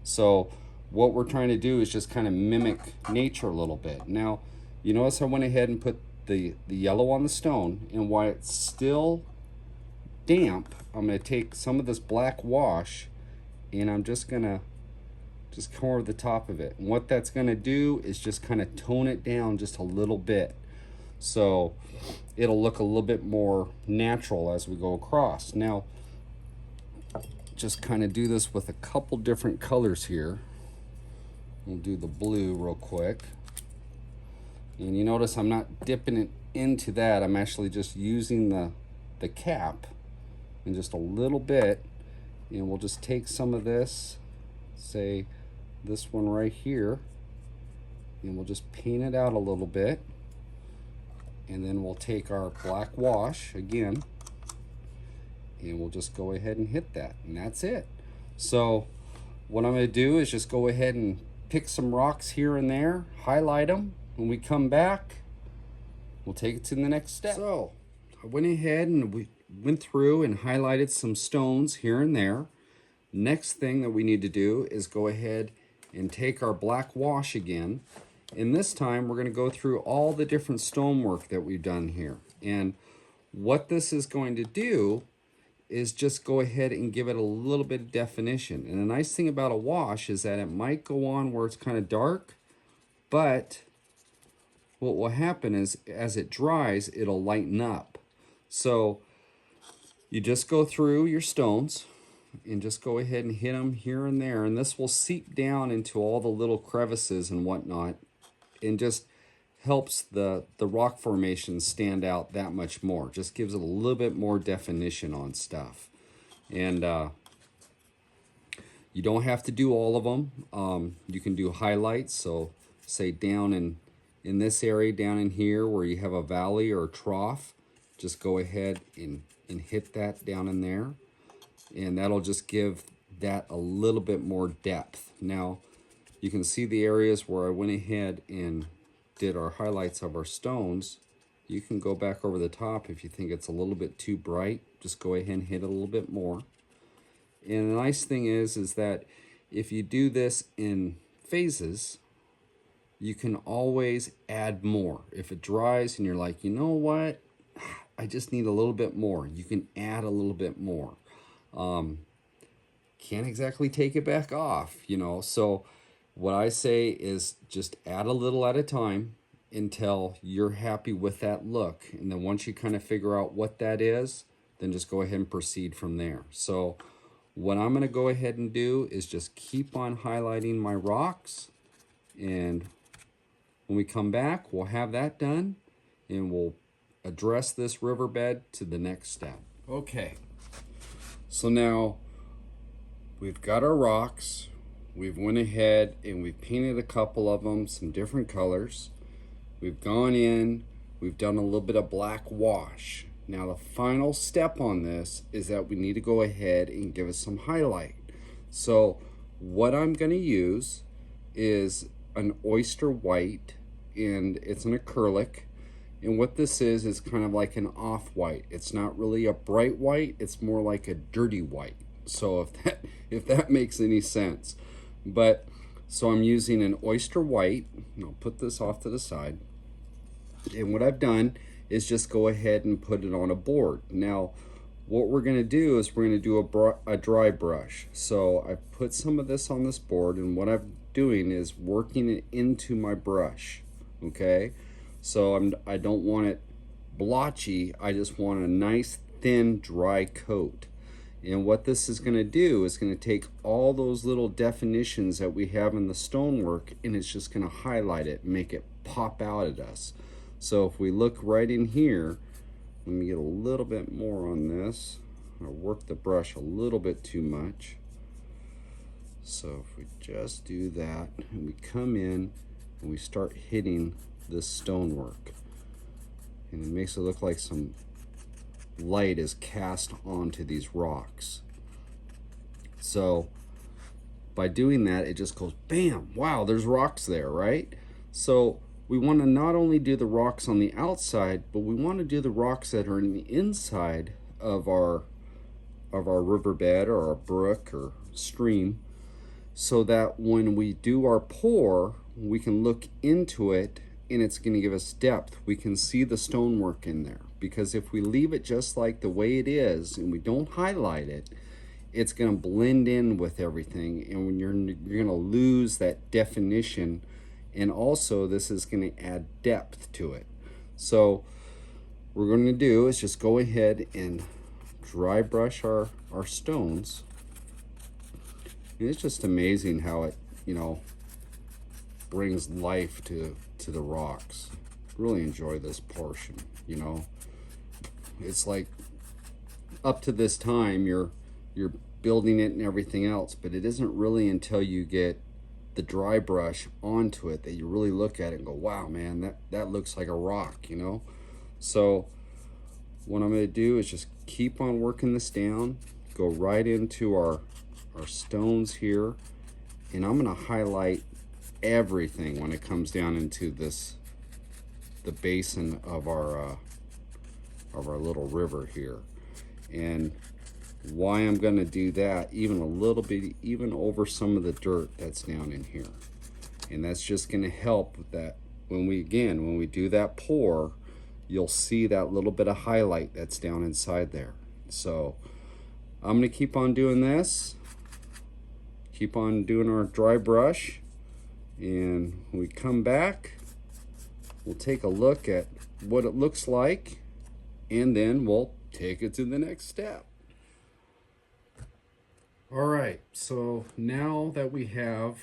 So what we're trying to do is just kind of mimic nature a little bit. Now, you notice I went ahead and put the yellow on the stone, and while it's still damp, I'm going to take some of this black wash and I'm just going to just come over the top of it. And what that's going to do is just kind of tone it down just a little bit. So it'll look a little bit more natural as we go across. Now, just kind of do this with a couple different colors here. We'll do the blue real quick. And you notice I'm not dipping it into that. I'm actually just using the cap and just a little bit. And we'll just take some of this, say this one right here, and we'll just paint it out a little bit. And then we'll take our black wash again, and we'll just go ahead and hit that, and that's it. So what I'm going to do is just go ahead and pick some rocks here and there, highlight them. When we come back, we'll take it to the next step. So I went ahead and we went through and highlighted some stones here and there. Next thing that we need to do is go ahead and take our black wash again. And this time we're going to go through all the different stonework that we've done here. And what this is going to do is just go ahead and give it a little bit of definition. And the nice thing about a wash is that it might go on where it's kind of dark, but what will happen is as it dries, it'll lighten up. So you just go through your stones and just go ahead and hit them here and there. And this will seep down into all the little crevices and whatnot, and just helps the rock formation stand out that much more. Just gives it a little bit more definition on stuff. And you don't have to do all of them. You can do highlights. So say down in this area, down in here where you have a valley or a trough, just go ahead and hit that down in there. And that'll just give that a little bit more depth. Now, you can see the areas where I went ahead and did our highlights of our stones. You can go back over the top if you think it's a little bit too bright. Just go ahead and hit it a little bit more. And the nice thing is that if you do this in phases, you can always add more. If it dries and you're like, you know what, I just need a little bit more, you can add a little bit more. Can't exactly take it back off, you know. So what I say is just add a little at a time until you're happy with that look. And then once you kind of figure out what that is, then just go ahead and proceed from there. So what I'm going to go ahead and do is just keep on highlighting my rocks. And when we come back, we'll have that done and we'll address this riverbed to the next step. Okay. So now we've got our rocks. We've went ahead and we've painted a couple of them, some different colors. We've gone in, we've done a little bit of black wash. Now the final step on this is that we need to go ahead and give it some highlight. So what I'm going to use is an oyster white, and it's an acrylic. And what this is kind of like an off-white. It's not really a bright white, it's more like a dirty white. So if that makes any sense. But so I'm using an oyster white, and I'll put this off to the side. And what I've done is just go ahead and put it on a board. Now, what we're going to do is we're going to do a dry brush. So I've put some of this on this board, and what I'm doing is working it into my brush. Okay, so I don't want it blotchy. I just want a nice thin dry coat. And what this is going to do is going to take all those little definitions that we have in the stonework, and it's just going to highlight it and make it pop out at us. So if we look right in here, let me get a little bit more on this. I work the brush a little bit too much. So if we just do that, and we come in and we start hitting this stonework, and it makes it look like some light is cast onto these rocks. So by doing that, it just goes bam, wow, there's rocks there, right? So we want to not only do the rocks on the outside, but we want to do the rocks that are in the inside of our riverbed or our brook or stream, so that when we do our pour, we can look into it and it's going to give us depth. We can see the stonework in there, because if we leave it just like the way it is and we don't highlight it, it's going to blend in with everything, and when you're going to lose that definition. And also this is going to add depth to it. So what we're going to do is just go ahead and dry brush our stones. And it's just amazing how it, you know, brings life to the rocks. Really enjoy this portion, you know. It's like up to this time you're building it and everything else, but it isn't really until you get the dry brush onto it that you really look at it and go, wow, man, that looks like a rock, you know. So what I'm going to do is just keep on working this down, go right into our stones here, and I'm going to highlight everything when it comes down into the basin of our little river here. And why I'm going to do that, even a little bit, even over some of the dirt that's down in here. And that's just going to help with that. When we do that pour, you'll see that little bit of highlight that's down inside there. So I'm going to keep on doing this, keep on doing our dry brush, and when we come back, we'll take a look at what it looks like, and then we'll take it to the next step. All right, so now that we have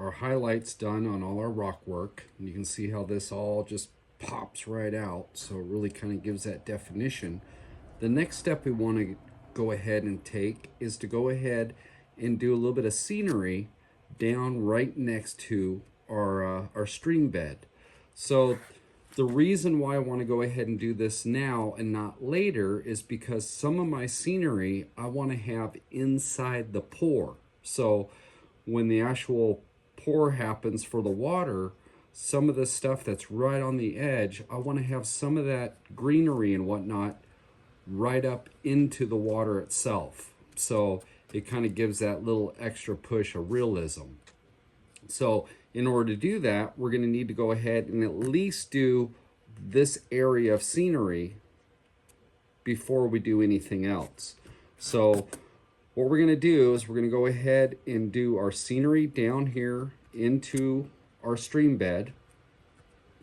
our highlights done on all our rock work, and you can see how this all just pops right out, so it really kind of gives that definition. The next step we want to go ahead and take is to go ahead and do a little bit of scenery down right next to our stream bed. So the reason why I want to go ahead and do this now and not later is because some of my scenery I want to have inside the pour. So when the actual pour happens for the water, some of the stuff that's right on the edge, I want to have some of that greenery and whatnot right up into the water itself. So it kind of gives that little extra push of realism. So in order to do that, we're going to need to go ahead and at least do this area of scenery before we do anything else. So what we're going to do is we're going to go ahead and do our scenery down here into our stream bed,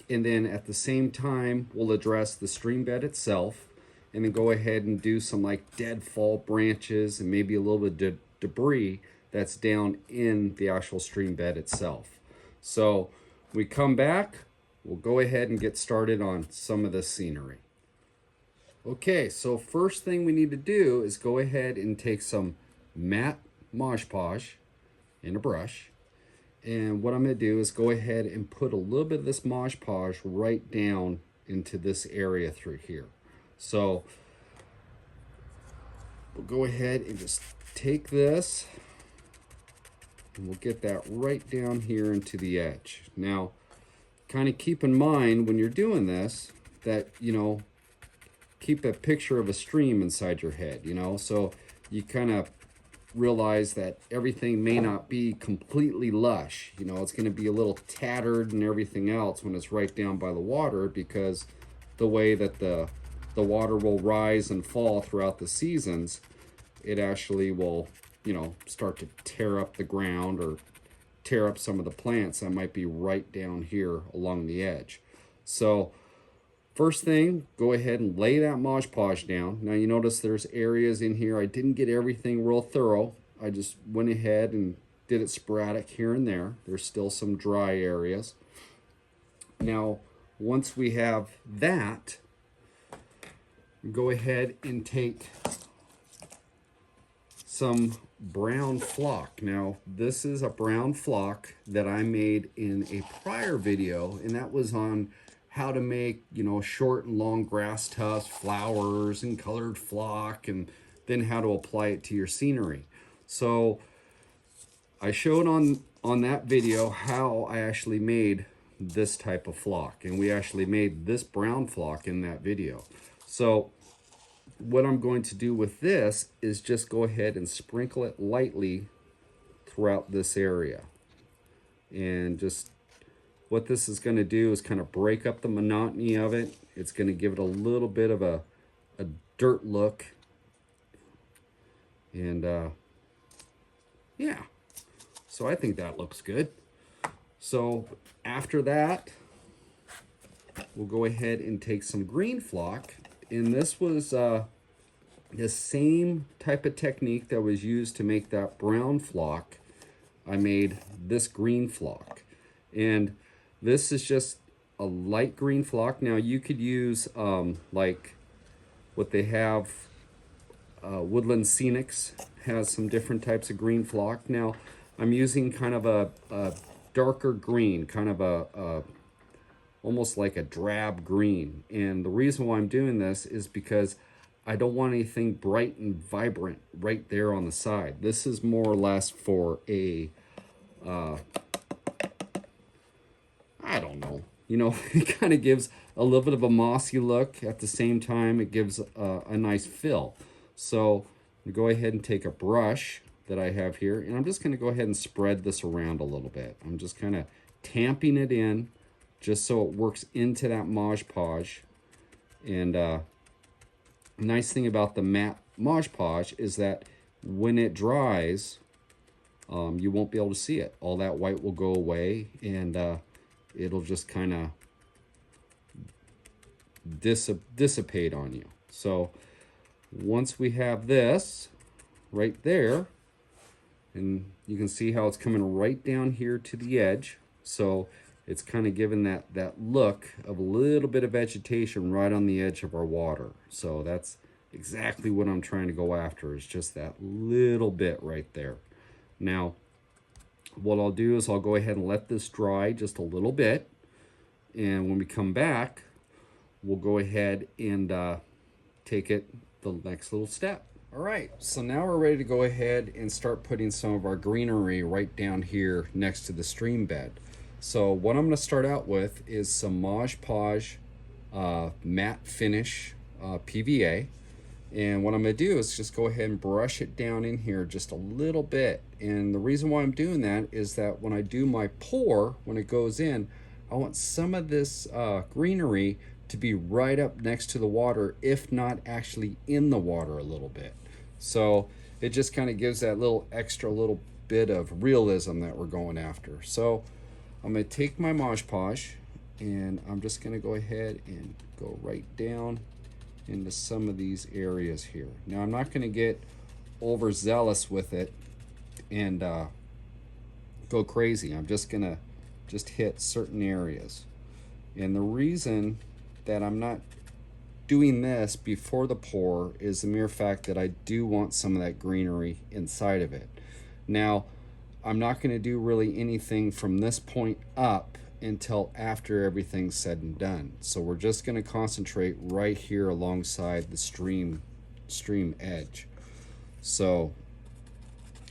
and then at the same time we'll address the stream bed itself, and then go ahead and do some like deadfall branches and maybe a little bit of debris that's down in the actual stream bed itself. So we come back, we'll go ahead and get started on some of the scenery. Okay, so first thing we need to do is go ahead and take some matte Mod Podge in a brush. And what I'm going to do is go ahead and put a little bit of this Mod Podge right down into this area through here. So we'll go ahead and just take this, and we'll get that right down here into the edge. Now, kind of keep in mind when you're doing this that, you know, keep a picture of a stream inside your head, you know, so you kind of realize that everything may not be completely lush. You know, it's going to be a little tattered and everything else when it's right down by the water, because the way that the water will rise and fall throughout the seasons, it actually will, you know, start to tear up the ground or tear up some of the plants that might be right down here along the edge. So first thing, go ahead and lay that Mod Podge down. Now you notice there's areas in here, I didn't get everything real thorough. I just went ahead and did it sporadic here and there. There's still some dry areas. Now, once we have that, go ahead and take some brown flock. Now, this is a brown flock that I made in a prior video, and that was on how to make, you know, short and long grass tufts, flowers, and colored flock, and then how to apply it to your scenery. So I showed on that video how I actually made this type of flock, and we actually made this brown flock in that video. So what I'm going to do with this is just go ahead and sprinkle it lightly throughout this area. And just what this is going to do is kind of break up the monotony of it. It's going to give it a little bit of a dirt look. And yeah, so I think that looks good. So after that, we'll go ahead and take some green flock. And this was the same type of technique that was used to make that brown flock. I made this green flock. And this is just a light green flock. Now you could use like what they have, Woodland Scenics has some different types of green flock. Now I'm using kind of a darker green, kind of a almost like a drab green. And the reason why I'm doing this is because I don't want anything bright and vibrant right there on the side. This is more or less for a, I don't know, you know, it kind of gives a little bit of a mossy look. At the same time, it gives a nice fill. So I'm going to go ahead and take a brush that I have here, and I'm just going to go ahead and spread this around a little bit. I'm just kind of tamping it in just so it works into that Mod Podge. And nice thing about the matte Mod Podge is that when it dries, you won't be able to see it. All that white will go away, and it'll just kind of dissipate on you. So once we have this right there, and you can see how it's coming right down here to the edge, so it's kind of giving that look of a little bit of vegetation right on the edge of our water. So that's exactly what I'm trying to go after, is just that little bit right there. Now what I'll do is I'll go ahead and let this dry just a little bit, and when we come back, we'll go ahead and take it the next little step. All right, so now we're ready to go ahead and start putting some of our greenery right down here next to the stream bed. So what I'm going to start out with is some Mod Podge matte finish PVA. And what I'm going to do is just go ahead and brush it down in here just a little bit. And the reason why I'm doing that is that when I do my pour, when it goes in, I want some of this greenery to be right up next to the water, if not actually in the water a little bit. So it just kind of gives that little extra little bit of realism that we're going after. So I'm going to take my Mod Podge, and I'm just going to go ahead and go right down into some of these areas here. Now I'm not going to get overzealous with it and go crazy. I'm just going to hit certain areas. And the reason that I'm not doing this before the pour is the mere fact that I do want some of that greenery inside of it. Now I'm not going to do really anything from this point up until after everything's said and done. So we're just going to concentrate right here alongside the stream edge. So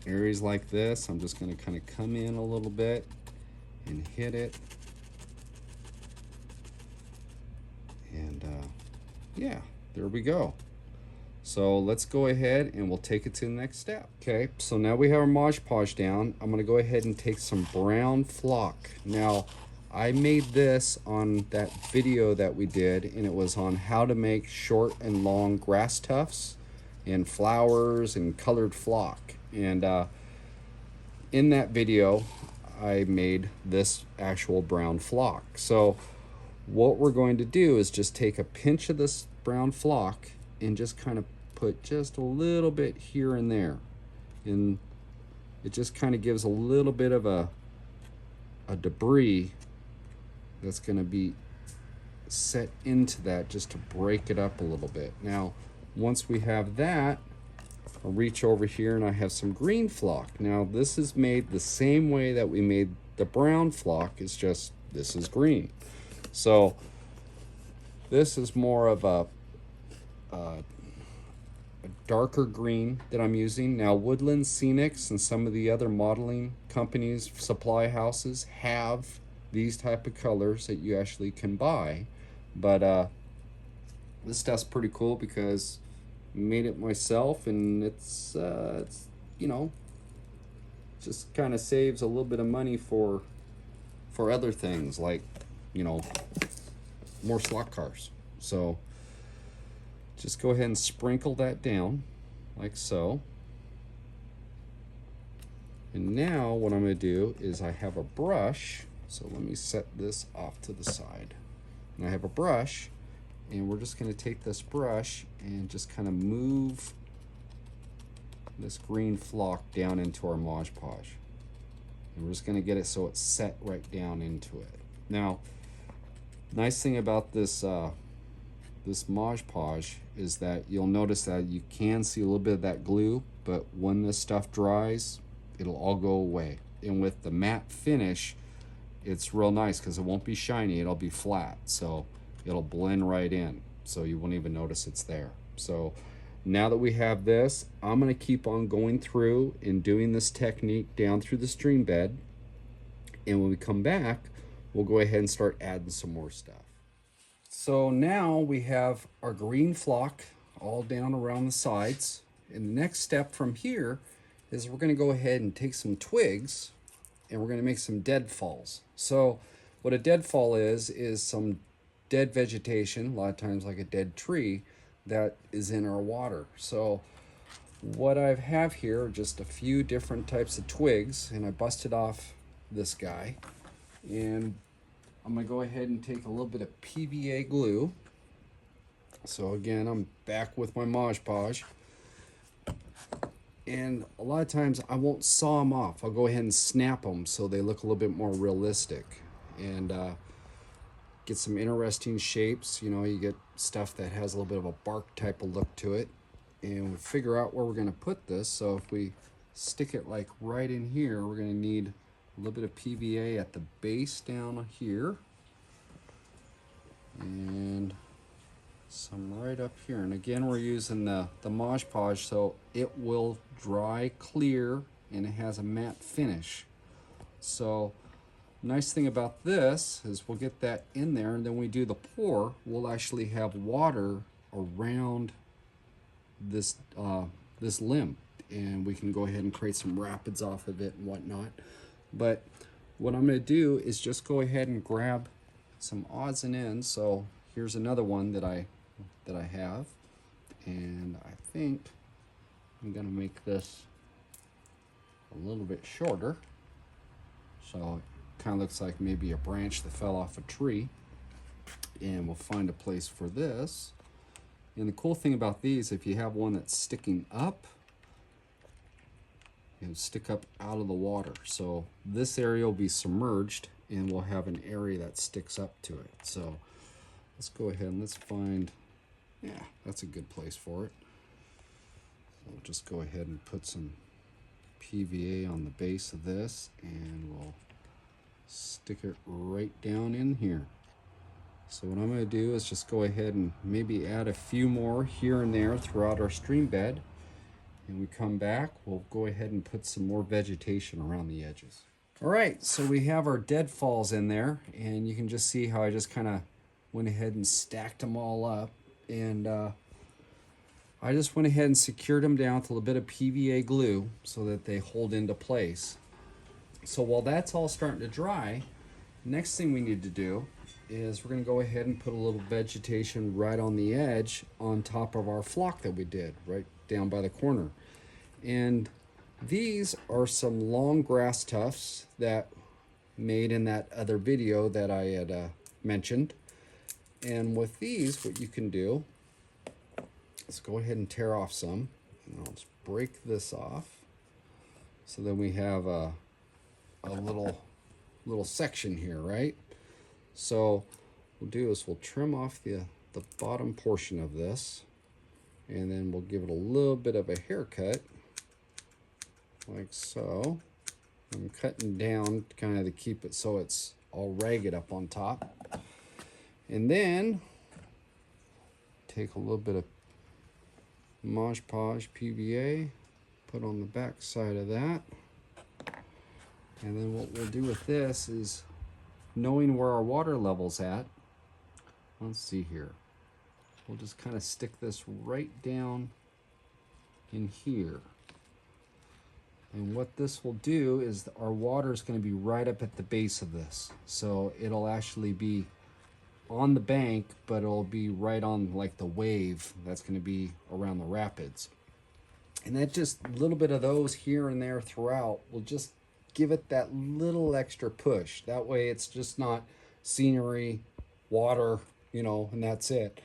areas like this, I'm just going to kind of come in a little bit and hit it. And yeah, there we go. So let's go ahead and we'll take it to the next step. Okay, so now we have our Mod Podge down. I'm gonna go ahead and take some brown flock. Now, I made this on that video that we did, and it was on how to make short and long grass tufts and flowers and colored flock. And in that video, I made this actual brown flock. So what we're going to do is just take a pinch of this brown flock and just kind of put just a little bit here and there, and it just kind of gives a little bit of a debris that's going to be set into that, just to break it up a little bit. Now once we have that, I'll reach over here and I have some green flock. Now this is made the same way that we made the brown flock, it's just this is green. So this is more of a darker green that I'm using. Now Woodland Scenics and some of the other modeling companies, supply houses, have these type of colors that you actually can buy. But this stuff's pretty cool because I made it myself, and it's you know, just kind of saves a little bit of money for other things like, you know, more slot cars. So just go ahead and sprinkle that down like so. And now what I'm going to do is I have a brush. So let me set this off to the side. And I have a brush, and we're just going to take this brush and just kind of move this green flock down into our Mod Podge. And we're just going to get it so it's set right down into it. Now, nice thing about this this Mod Podge is that you'll notice that you can see a little bit of that glue, but when this stuff dries, it'll all go away. And with the matte finish, it's real nice because it won't be shiny, it'll be flat. So it'll blend right in. So you won't even notice it's there. So now that we have this, I'm gonna keep on going through and doing this technique down through the stream bed. And when we come back, we'll go ahead and start adding some more stuff. So now we have our green flock all down around the sides. And the next step from here is we're going to go ahead and take some twigs and we're going to make some deadfalls. So what a deadfall is some dead vegetation, a lot of times like a dead tree, that is in our water. So what I have here are just a few different types of twigs, and I busted off this guy. And I'm going to go ahead and take a little bit of PVA glue. So again, I'm back with my Mod Podge. And a lot of times I won't saw them off. I'll go ahead and snap them so they look a little bit more realistic. And get some interesting shapes. You know, you get stuff that has a little bit of a bark type of look to it. And we figure out where we're going to put this. So if we stick it like right in here, we're going to need a little bit of PVA at the base down here. And some right up here. And again, we're using the Mod Podge so it will dry clear and it has a matte finish. So nice thing about this is we'll get that in there, and then when we do the pour, we'll actually have water around this this limb, and we can go ahead and create some rapids off of it and whatnot. But what I'm going to do is just go ahead and grab some odds and ends. So here's another one that I have, and I think I'm going to make this a little bit shorter, so it kind of looks like maybe a branch that fell off a tree. And we'll find a place for this. And the cool thing about these, if you have one that's sticking up, it'll stick up out of the water. So this area will be submerged, and we'll have an area that sticks up to it. So let's go ahead and let's find, yeah, that's a good place for it. We'll just go ahead and put some PVA on the base of this, and we'll stick it right down in here. So what I'm going to do is just go ahead and maybe add a few more here and there throughout our stream bed. And we come back, we'll go ahead and put some more vegetation around the edges. All right, so we have our deadfalls in there, and you can just see how I just kind of went ahead and stacked them all up. And I just went ahead and secured them down with a little bit of PVA glue so that they hold into place. So while that's all starting to dry, next thing we need to do is we're going to go ahead and put a little vegetation right on the edge on top of our flock that we did right down by the corner. And these are some long grass tufts that made in that other video that I had mentioned. And with these, what you can do, let's go ahead and tear off some. And I'll just break this off. So then we have a little section here, right? So we'll do is we'll trim off the bottom portion of this, and then we'll give it a little bit of a haircut, like so. I'm cutting down kind of to keep it so it's all ragged up on top. And then take a little bit of Mod Podge PVA, put on the back side of that. And then what we'll do with this is knowing where our water level's at, let's see here. We'll just kind of stick this right down in here. And what this will do is our water is going to be right up at the base of this. So it'll actually be on the bank, but it'll be right on like the wave that's going to be around the rapids. And that just a little bit of those here and there throughout will just give it that little extra push. That way it's just not scenery, water, you know, and that's it.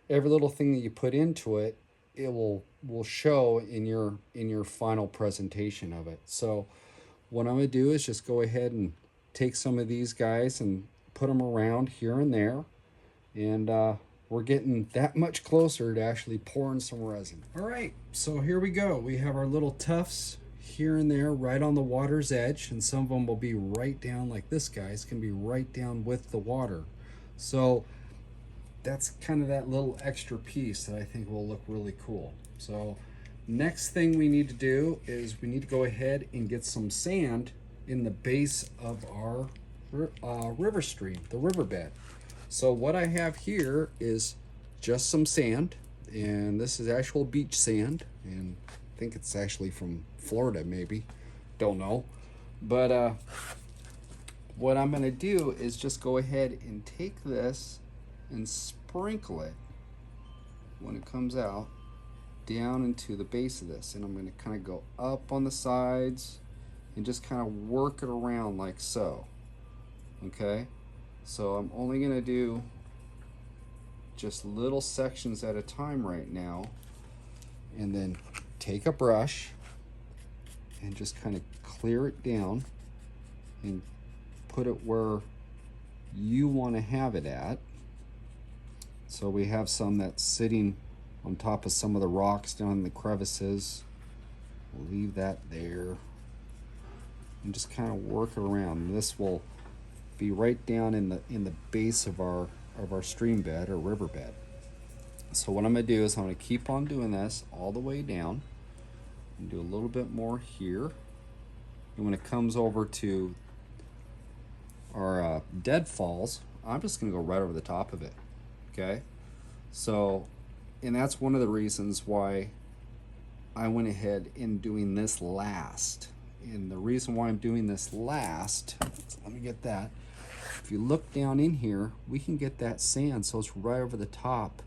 Every little thing that you put into it, it will show in your final presentation of it. So what I'm going to do is just go ahead and take some of these guys and put them around here and there, and we're getting that much closer to actually pouring some resin. All right, so here we go. We have our little tufts here and there right on the water's edge, and some of them will be right down like this guy's going to be right down with the water. So that's kind of that little extra piece that I think will look really cool. So next thing we need to do is we need to go ahead and get some sand in the base of our river stream, the riverbed. So what I have here is just some sand, and this is actual beach sand, and I think it's actually from Florida, maybe, don't know. But what I'm going to do is just go ahead and take this and sprinkle it when it comes out down into the base of this, and I'm going to kind of go up on the sides and just kind of work it around like so. Okay, so I'm only going to do just little sections at a time right now, and then take a brush and just kind of clear it down and put it where you want to have it at. So we have some that's sitting on top of some of the rocks down in the crevices. We'll leave that there and just kind of work it around. This will be right down in the base of our stream bed or riverbed. So what I'm going to do is I'm going to keep on doing this all the way down and do a little bit more here. And when it comes over to our deadfalls, I'm just going to go right over the top of it. Okay, so, and that's one of the reasons why I went ahead in doing this last. And the reason why I'm doing this last, let me get that. If you look down in here, we can get that sand, so it's right over the top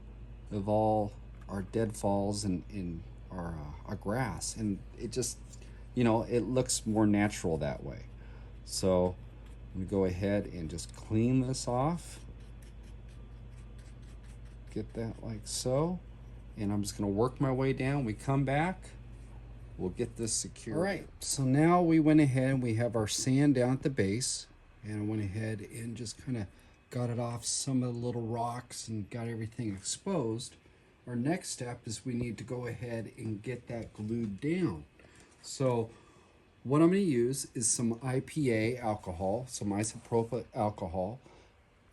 of all our deadfalls and our grass, and it just, you know, it looks more natural that way. So I'm gonna go ahead and just clean this off. Get that like so, and I'm just going to work my way down. We come back, we'll get this secure. All right, so now we went ahead and we have our sand down at the base, and I went ahead and just kind of got it off some of the little rocks and got everything exposed. Our next step is we need to go ahead and get that glued down. So what I'm going to use is some IPA alcohol, some isopropyl alcohol,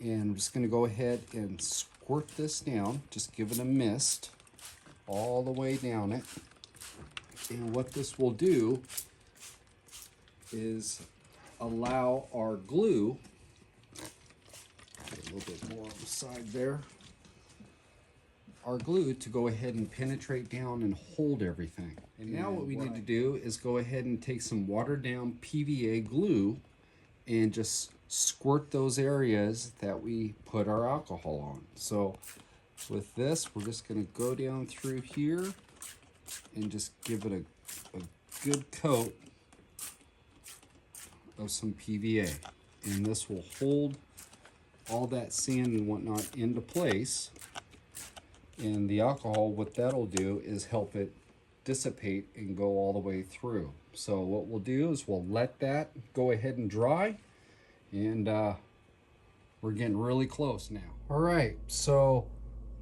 and I'm just going to go ahead and squirt this down, just give it a mist all the way down it. And what this will do is allow our glue, get a little bit more on the side there, our glue to go ahead and penetrate down and hold everything. And now what we need to do is go ahead and take some watered down PVA glue and just squirt those areas that we put our alcohol on. So with this, we're just going to go down through here and just give it a good coat of some PVA. And this will hold all that sand and whatnot into place. And the alcohol, what that'll do is help it dissipate and go all the way through. So what we'll do is we'll let that go ahead and dry, and we're getting really close now. All right, so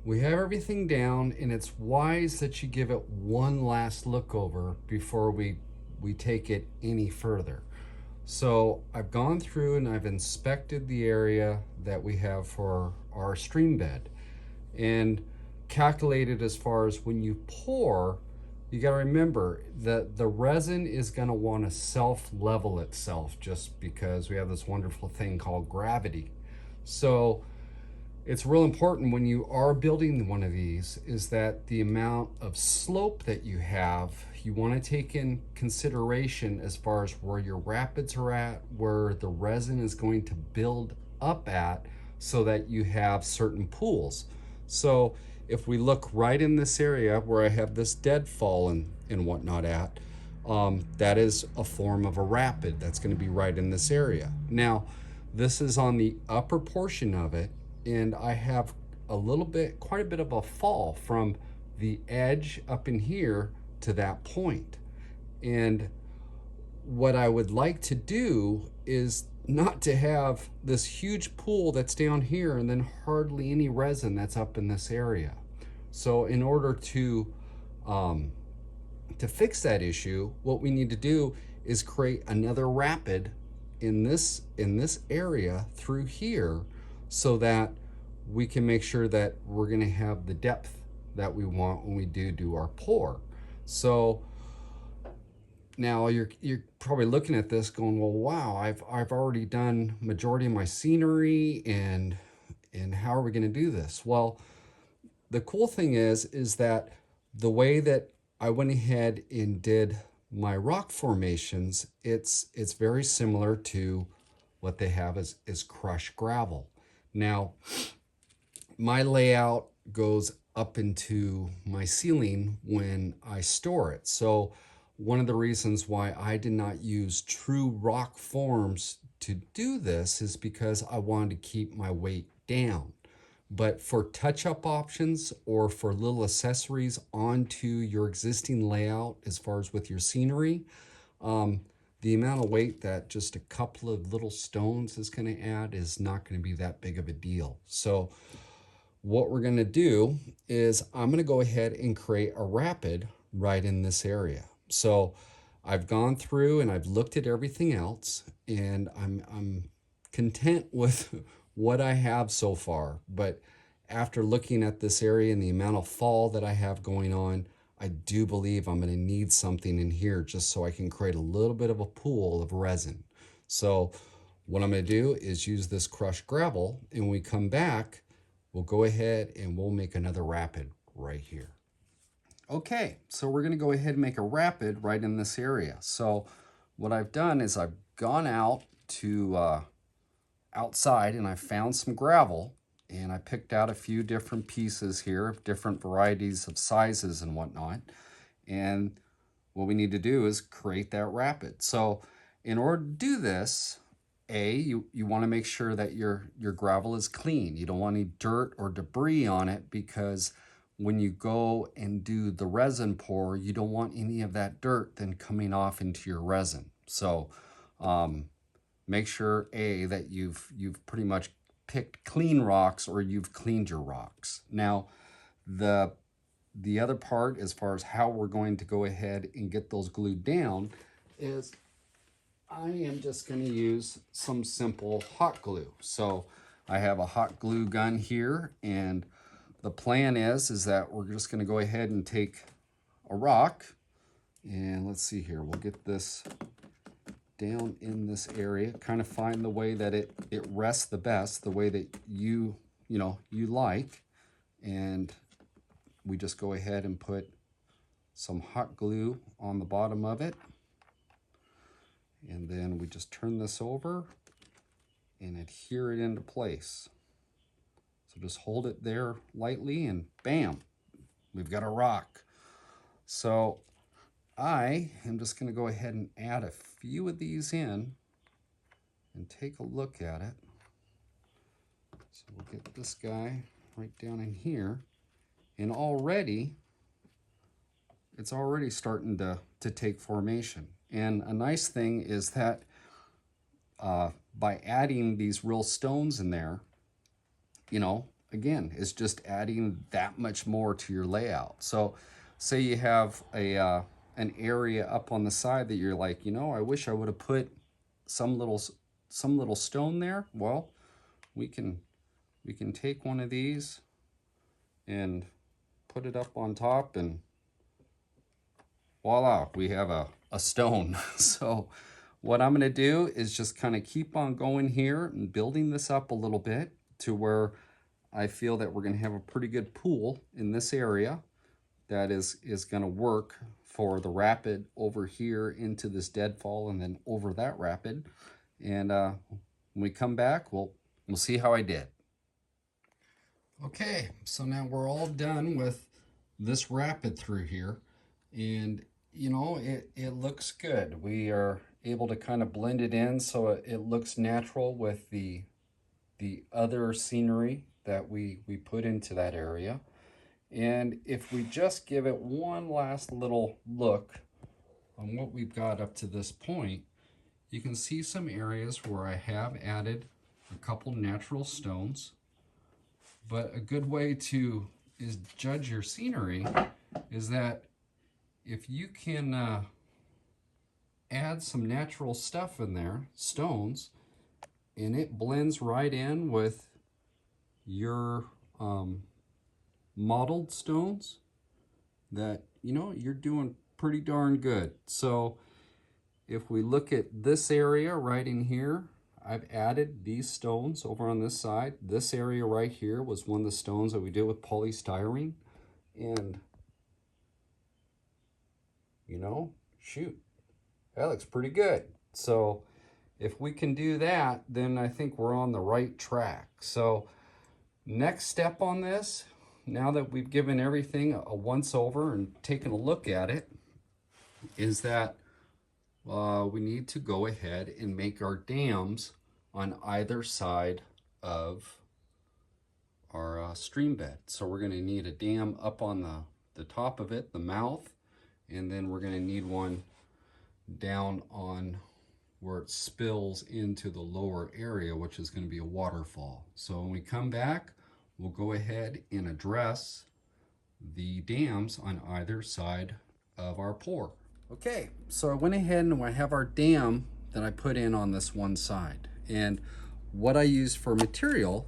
we have everything down, and it's wise that you give it one last look over before we take it any further. So I've gone through and I've inspected the area that we have for our stream bed and calculated as far as when you pour, you got to remember that the resin is going to want to self-level itself just because we have this wonderful thing called gravity. So it's real important when you are building one of these is that the amount of slope that you have, you want to take in consideration as far as where your rapids are at, where the resin is going to build up at, so that you have certain pools. So if we look right in this area where I have this deadfall and whatnot at, that is a form of a rapid that's going to be right in this area. Now, this is on the upper portion of it, and I have quite a bit of a fall from the edge up in here to that point. And what I would like to do is not to have this huge pool that's down here and then hardly any resin that's up in this area. So in order to fix that issue, what we need to do is create another rapid in this area through here, so that we can make sure that we're going to have the depth that we want when we do our pour. So now you're probably looking at this going, well, wow, I've already done majority of my scenery, and how are we going to do this? Well, the cool thing is that the way that I went ahead and did my rock formations, it's very similar to what they have is crushed gravel. Now, my layout goes up into my ceiling when I store it. So one of the reasons why I did not use true rock forms to do this is because I wanted to keep my weight down. But for touch-up options or for little accessories onto your existing layout, as far as with your scenery, the amount of weight that just a couple of little stones is going to add is not going to be that big of a deal. So what we're going to do is I'm going to go ahead and create a rapid right in this area. So I've gone through and I've looked at everything else, and I'm content with what I have so far. But after looking at this area and the amount of fall that I have going on, I do believe I'm going to need something in here just so I can create a little bit of a pool of resin. So what I'm going to do is use this crushed gravel, and when we come back, we'll go ahead and we'll make another rapid right here. Okay, so we're going to go ahead and make a rapid right in this area. So what I've done is I've gone out to outside, and I found some gravel, and I picked out a few different pieces here of different varieties of sizes and whatnot. And what we need to do is create that rapid. So in order to do this, you want to make sure that your gravel is clean. You don't want any dirt or debris on it, because when you go and do the resin pour, you don't want any of that dirt then coming off into your resin. So make sure that you've pretty much picked clean rocks, or you've cleaned your rocks. Now the other part, as far as how we're going to go ahead and get those glued down, is I am just going to use some simple hot glue. So I have a hot glue gun here, and the plan is that we're just going to go ahead and take a rock, and let's see here, we'll get this down in this area, kind of find the way that it rests the best, the way that you like, and we just go ahead and put some hot glue on the bottom of it, and then we just turn this over and adhere it into place. So just hold it there lightly, and bam, we've got a rock. So I am just going to go ahead and add a few of these in and take a look at it. So we'll get this guy right down in here, and it's already starting to take formation. And a nice thing is that by adding these real stones in there, again, it's just adding that much more to your layout. So say you have an area up on the side that you're like, I wish I would have put some little stone there. Well, we can take one of these and put it up on top, and voila, we have a stone. So what I'm going to do is just kind of keep on going here and building this up a little bit to where I feel that we're going to have a pretty good pool in this area that is going to work for the rapid over here into this deadfall and then over that rapid. And when we come back, we'll see how I did. Okay, so now we're all done with this rapid through here, and you know, it looks good. We are able to kind of blend it in so it looks natural with the other scenery that we put into that area. And if we just give it one last little look on what we've got up to this point, you can see some areas where I have added a couple natural stones. But a good way to judge your scenery is that if you can add some natural stuff in there, stones, and it blends right in with your modeled stones, that, you know, you're doing pretty darn good. So if we look at this area right in here, I've added these stones over on this side. This area right here was one of the stones that we did with polystyrene. And, you know, shoot, that looks pretty good. So if we can do that, then I think we're on the right track. So next step on this, now that we've given everything a once over and taken a look at it, is that we need to go ahead and make our dams on either side of our stream bed. So we're going to need a dam up on the top of it, the mouth, and then we're going to need one down on where it spills into the lower area, which is going to be a waterfall. So when we come back, we'll go ahead and address the dams on either side of our pour. Okay, so I went ahead and I have our dam that I put in on this one side. And what I use for material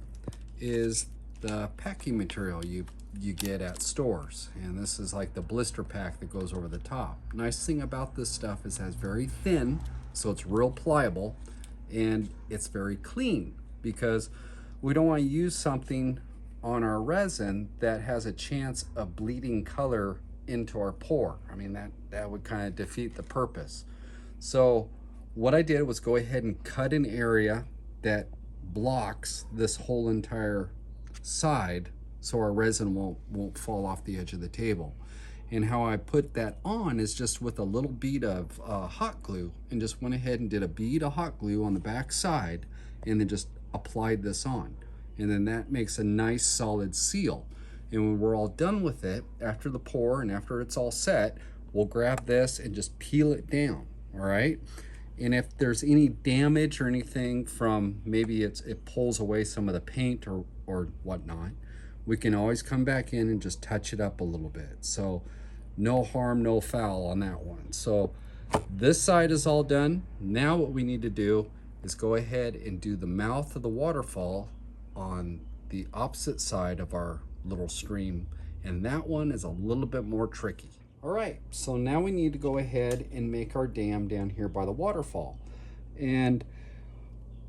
is the packing material you get at stores. And this is like the blister pack that goes over the top. Nice thing about this stuff is it's very thin, so it's real pliable, and it's very clean, because we don't want to use something on our resin that has a chance of bleeding color into our pour. I mean, that would kind of defeat the purpose. So what I did was go ahead and cut an area that blocks this whole entire side so our resin won't fall off the edge of the table. And how I put that on is just with a little bead of hot glue, and just went ahead and did a bead of hot glue on the back side and then just applied this on. And then that makes a nice solid seal. And when we're all done with it, after the pour and after it's all set, we'll grab this and just peel it down, all right? And if there's any damage or anything from maybe it pulls away some of the paint or whatnot, we can always come back in and just touch it up a little bit. So no harm, no foul on that one. So this side is all done. Now what we need to do is go ahead and do the mouth of the waterfall on the opposite side of our little stream, and that one is a little bit more tricky. All right, so now we need to go ahead and make our dam down here by the waterfall. And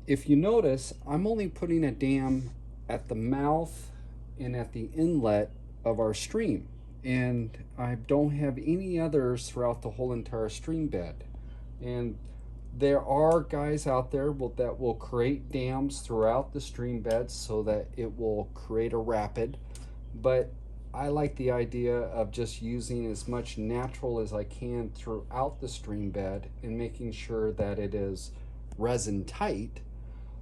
if you notice, I'm only putting a dam at the mouth and at the inlet of our stream, and I don't have any others throughout the whole entire stream bed. And there are guys out there that will create dams throughout the stream beds so that it will create a rapid, but I like the idea of just using as much natural as I can throughout the stream bed and making sure that it is resin tight,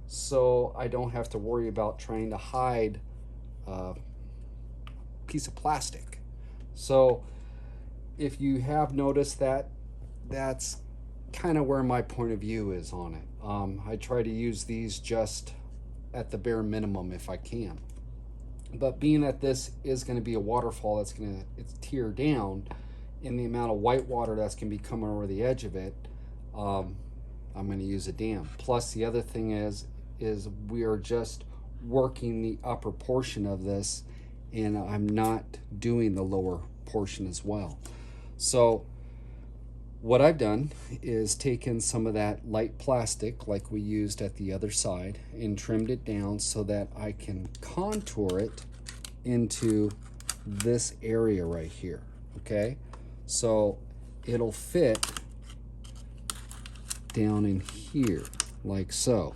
so I don't have to worry about trying to hide a piece of plastic. So if you have noticed that, that's kind of where my point of view is on it. I try to use these just at the bare minimum if I can. But being that this is going to be a waterfall that's going to tear down, in the amount of white water that's going to be coming over the edge of it, I'm going to use a dam. Plus the other thing is we are just working the upper portion of this, and I'm not doing the lower portion as well. So What I've done is taken some of that light plastic like we used at the other side and trimmed it down so that I can contour it into this area right here, okay? So it'll fit down in here like so.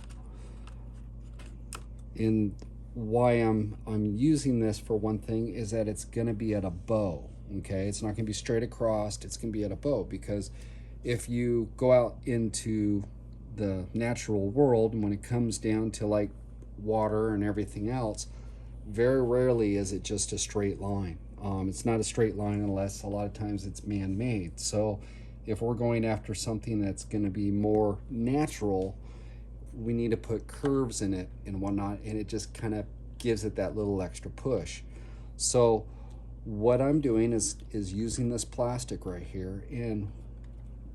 And why I'm using this for one thing is that it's going to be at a bow, okay? It's not going to be straight across, it's going to be at a bow, because if you go out into the natural world and when it comes down to like water and everything else, very rarely is it just a straight line. It's not a straight line unless a lot of times it's man-made. So if we're going after something that's going to be more natural, we need to put curves in it and whatnot, and it just kind of gives it that little extra push. So what I'm doing is using this plastic right here, and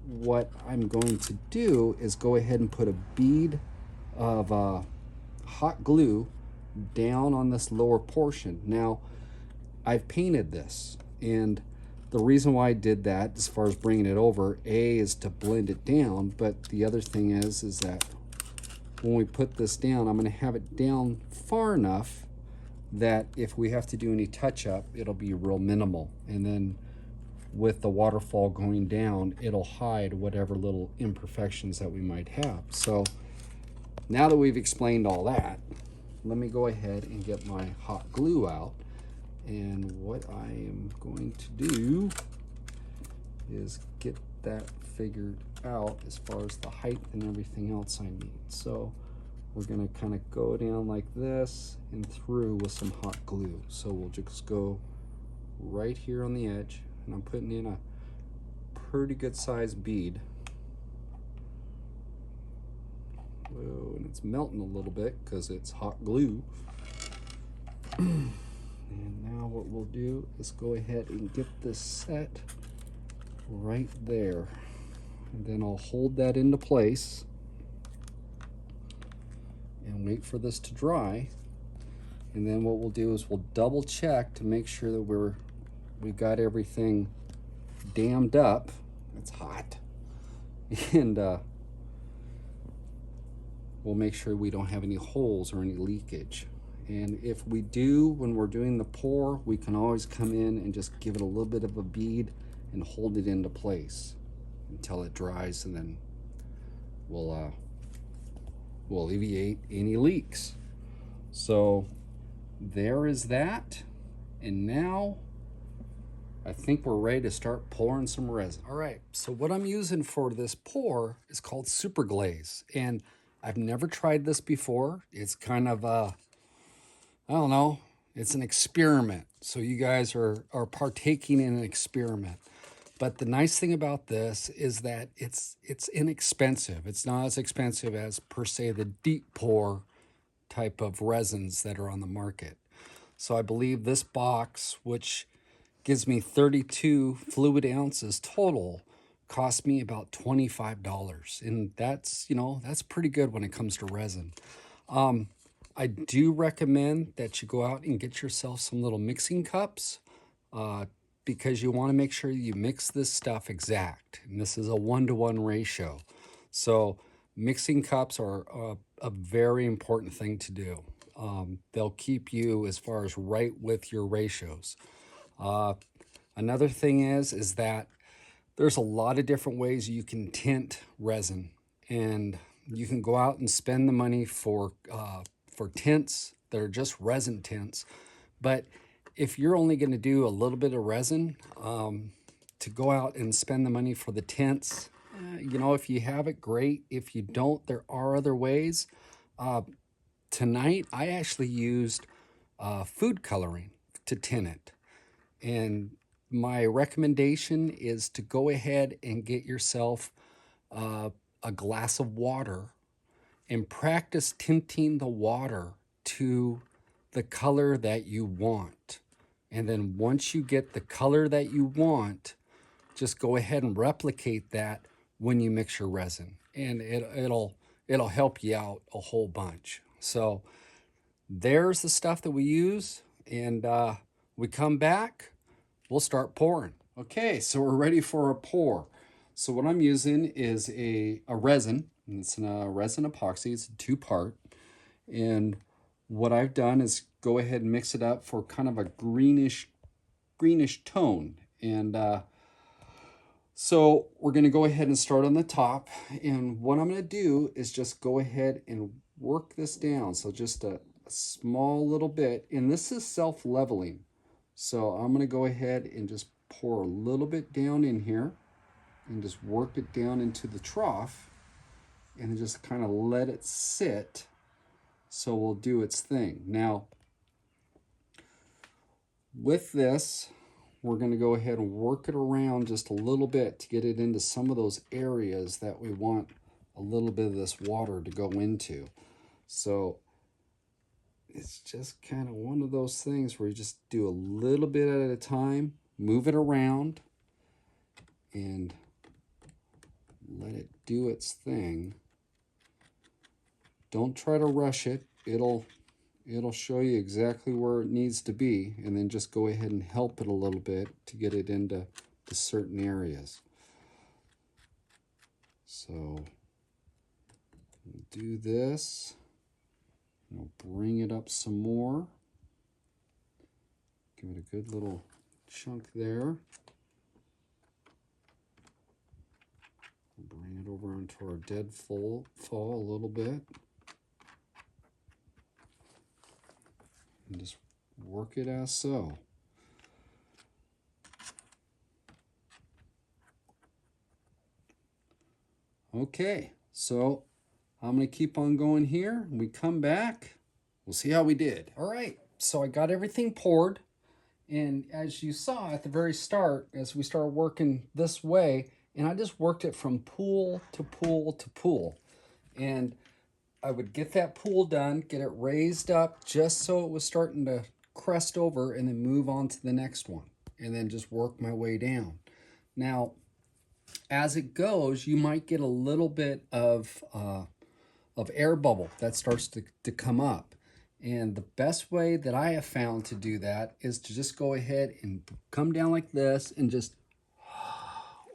what I'm going to do is go ahead and put a bead of hot glue down on this lower portion. Now I've painted this, and the reason why I did that as far as bringing it over, A, is to blend it down, but the other thing is that when we put this down, I'm going to have it down far enough that if we have to do any touch up, it'll be real minimal. And then with the waterfall going down, it'll hide whatever little imperfections that we might have. So now that we've explained all that, let me go ahead and get my hot glue out. And what I am going to do is get that figured out as far as the height and everything else I need. So we're going to kind of go down like this and through with some hot glue. So we'll just go right here on the edge, and I'm putting in a pretty good sized bead. Whoa, and it's melting a little bit because it's hot glue. And now what we'll do is go ahead and get this set right there. And then I'll hold that into place and wait for this to dry. And then what we'll do is we'll double check to make sure that we got everything dammed up. It's hot. And we'll make sure we don't have any holes or any leakage. And if we do, when we're doing the pour, we can always come in and just give it a little bit of a bead and hold it into place until it dries, and then we'll alleviate any leaks. So there is that. And now I think we're ready to start pouring some resin. All right, so what I'm using for this pour is called Super Glaze, and I've never tried this before. It's kind of I don't know, it's an experiment. So you guys are partaking in an experiment. But the nice thing about this is that it's inexpensive. It's not as expensive as, per se, the deep pour type of resins that are on the market. So I believe this box, which gives me 32 fluid ounces total, cost me about $25. And that's, that's pretty good when it comes to resin. I do recommend that you go out and get yourself some little mixing cups, because you want to make sure you mix this stuff exact. And this is a 1-to-1 ratio. So mixing cups are a very important thing to do. They'll keep you as far as right with your ratios. Another thing is that there's a lot of different ways you can tint resin, and you can go out and spend the money for tints that are just resin tints. But if you're only going to do a little bit of resin, to go out and spend the money for the tints, if you have it, great. If you don't, there are other ways. Tonight, I actually used food coloring to tint it. And my recommendation is to go ahead and get yourself a glass of water and practice tinting the water to the color that you want. And then once you get the color that you want, just go ahead and replicate that when you mix your resin, and it'll help you out a whole bunch. So there's the stuff that we use, and we come back, we'll start pouring. Okay, so we're ready for a pour. So what I'm using is a resin. It's a resin epoxy. It's a 2-part. And what I've done is go ahead and mix it up for kind of a greenish tone. And so we're going to go ahead and start on the top. And what I'm going to do is just go ahead and work this down. So just a small little bit. And this is self-leveling. So I'm going to go ahead and just pour a little bit down in here and just work it down into the trough and then just kind of let it sit so we'll do its thing. Now, with this, we're going to go ahead and work it around just a little bit to get it into some of those areas that we want a little bit of this water to go into. So it's just kind of one of those things where you just do a little bit at a time, move it around, and let it do its thing. Don't try to rush it. It'll show you exactly where it needs to be, and then just go ahead and help it a little bit to get it into certain areas. So do this. I'll bring it up some more. Give it a good little chunk there. Bring it over onto our dead fall a little bit. And just work it as so. Okay, so I'm going to keep on going here. When we come back, we'll see how we did. All right, so I got everything poured. And as you saw at the very start, as we started working this way, and I just worked it from pool to pool to pool. And I would get that pool done, get it raised up just so it was starting to crest over, and then move on to the next one. And then just work my way down. Now, as it goes, you might get a little bit of air bubble that starts to come up. And the best way that I have found to do that is to just go ahead and come down like this and just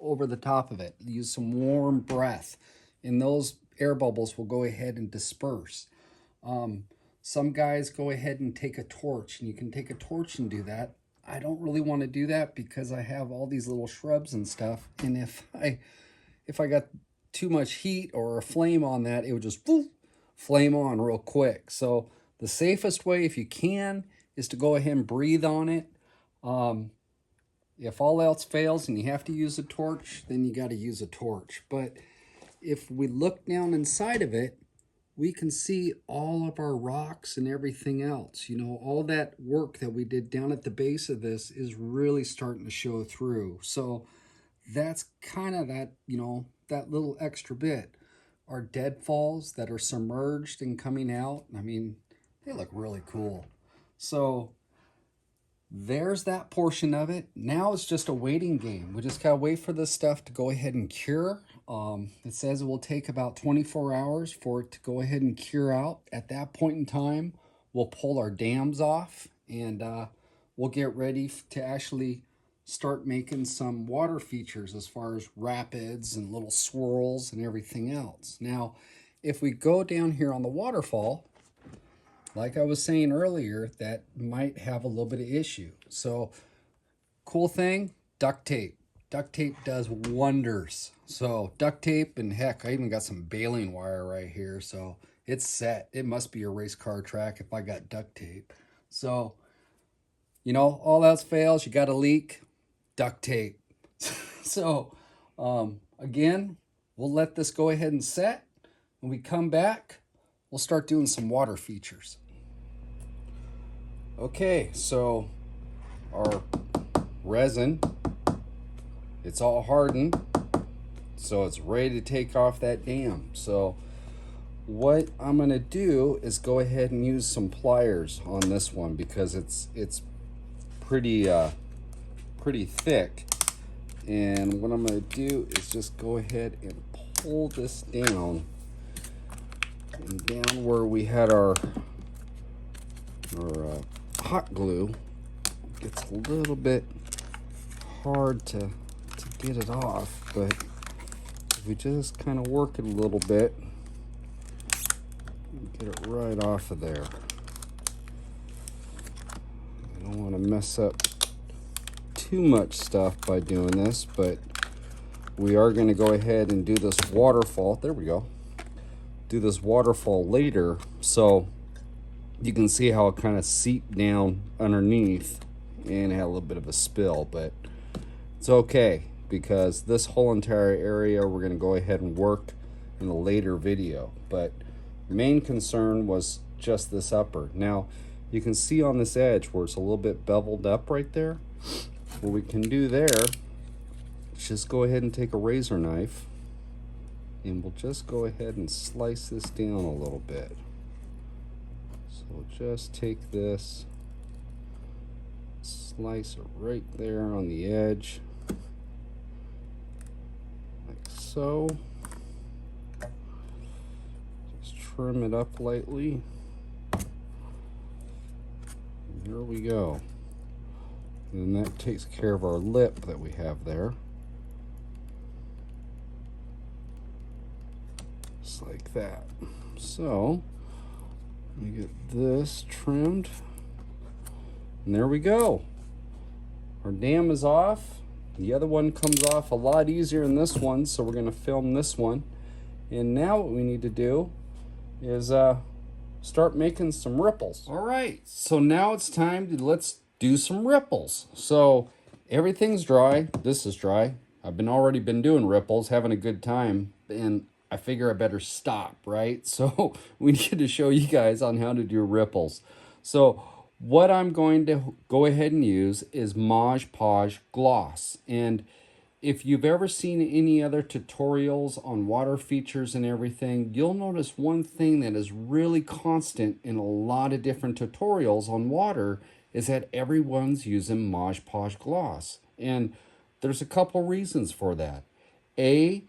over the top of it. Use some warm breath, and those air bubbles will go ahead and disperse. Some guys go ahead and take a torch, and you can take a torch and do that. I don't really want to do that because I have all these little shrubs and stuff, and if I got too much heat or a flame on that, it would just flame on real quick. So the safest way, if you can, is to go ahead and breathe on it. If all else fails and you have to use a torch, then you got to use a torch. But if we look down inside of it, we can see all of our rocks and everything else. You know, all that work that we did down at the base of this is really starting to show through. So that's kind of that, you know, that little extra bit. Our deadfalls that are submerged and coming out, I mean, they look really cool. So there's that portion of it. Now it's just a waiting game. We just gotta wait for this stuff to go ahead and cure. It says it will take about 24 hours for it to go ahead and cure out. At that point in time, we'll pull our dams off, and we'll get ready to actually start making some water features as far as rapids and little swirls and everything else. Now, if we go down here on the waterfall, like I was saying earlier, that might have a little bit of issue. So, cool thing, duct tape. Duct tape does wonders. So, duct tape, and heck, I even got some baling wire right here. So, it's set. It must be a race car track if I got duct tape. So, you know, all else fails, you got a leak, duct tape. So, again, we'll let this go ahead and set. When we come back, we'll start doing some water features. Okay, so our resin, it's all hardened, so it's ready to take off that dam. So what I'm going to do is go ahead and use some pliers on this one because it's pretty thick. And what I'm going to do is just go ahead and pull this down. And down where we had our hot glue, gets a little bit hard to get it off, but if we just kind of work it a little bit, get it right off of there. I don't want to mess up too much stuff by doing this, but we are going to go ahead and do this waterfall. There we go. Do this waterfall later, so you can see how it kind of seeped down underneath and had a little bit of a spill, but it's okay because this whole entire area we're going to go ahead and work in a later video. But the main concern was just this upper. Now you can see on this edge where it's a little bit beveled up right there. What we can do there is just go ahead and take a razor knife and we'll just go ahead and slice this down a little bit. So we'll just take this, slice it right there on the edge, like so. Just trim it up lightly. And here we go. And that takes care of our lip that we have there. Just like that. So, let me get this trimmed. And there we go. Our dam is off. The other one comes off a lot easier than this one, so we're going to film this one. And now what we need to do is start making some ripples. All right, so now it's time to let's do some ripples. So everything's dry. This is dry. I've already been doing ripples, having a good time, and I figure I better stop, right? So we need to show you guys on how to do ripples. So what I'm going to go ahead and use is Mod Podge gloss. And if you've ever seen any other tutorials on water features and everything, you'll notice one thing that is really constant in a lot of different tutorials on water is that everyone's using Mod Podge gloss. And there's a couple reasons for that. A,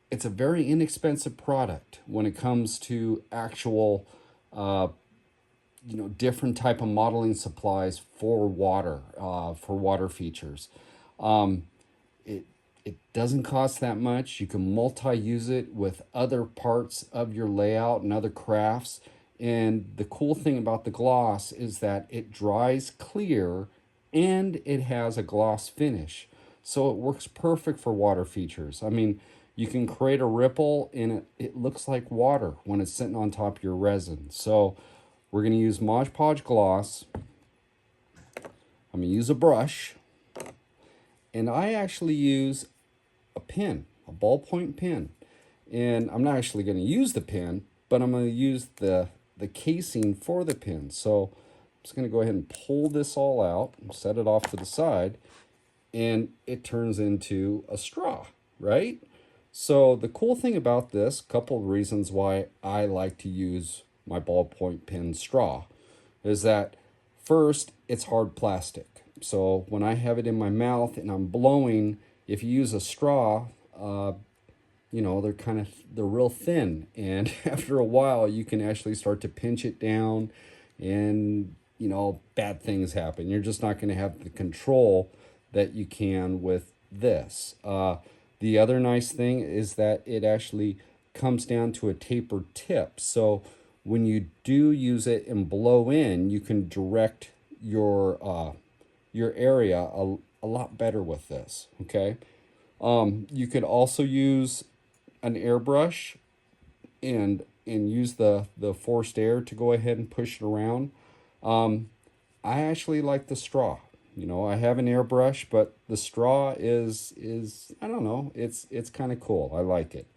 it's a very inexpensive product when it comes to actual different type of modeling supplies for water features. It doesn't cost that much. You can multi-use it with other parts of your layout and other crafts. And the cool thing about the gloss is that it dries clear and it has a gloss finish. So it works perfect for water features. I mean, you can create a ripple and it looks like water when it's sitting on top of your resin. So we're going to use Mod Podge gloss. I'm going to use a brush. And I actually use a pen, a ballpoint pen. And I'm not actually going to use the pen, but I'm going to use the casing for the pen. So I'm just going to go ahead and pull this all out and set it off to the side. And it turns into a straw, right? So the cool thing about this, couple of reasons why I like to use my ballpoint pen straw, is that first, it's hard plastic. So when I have it in my mouth and I'm blowing, if you use a straw, they're real thin. And after a while, you can actually start to pinch it down and, bad things happen. You're just not going to have the control that you can with this. The other nice thing is that it actually comes down to a tapered tip. So when you do use it and blow in, you can direct your area a lot better with this, okay? You could also use an airbrush and use the forced air to go ahead and push it around. I actually like the straw. I have an airbrush, but the straw is I don't know, it's kind of cool. I like it.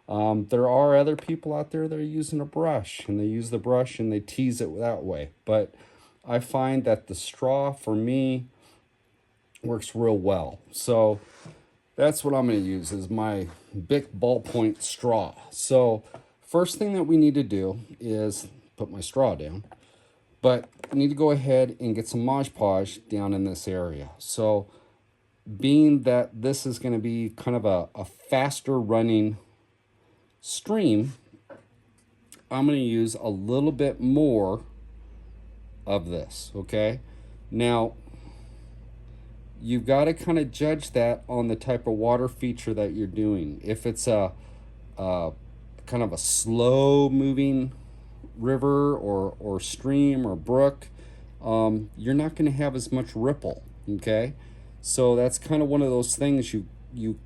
There are other people out there that are using a brush, and they use the brush and they tease it that way. But I find that the straw, for me, works real well. So that's what I'm going to use, is my Bic ballpoint straw. So first thing that we need to do is put my straw down. But I need to go ahead and get some Mod Podge down in this area. So being that this is going to be kind of a faster running stream, I'm going to use a little bit more of this, okay? Now, you've got to kind of judge that on the type of water feature that you're doing. If it's a kind of a slow moving river or stream or brook, you're not going to have as much ripple. Okay, so that's kind of one of those things you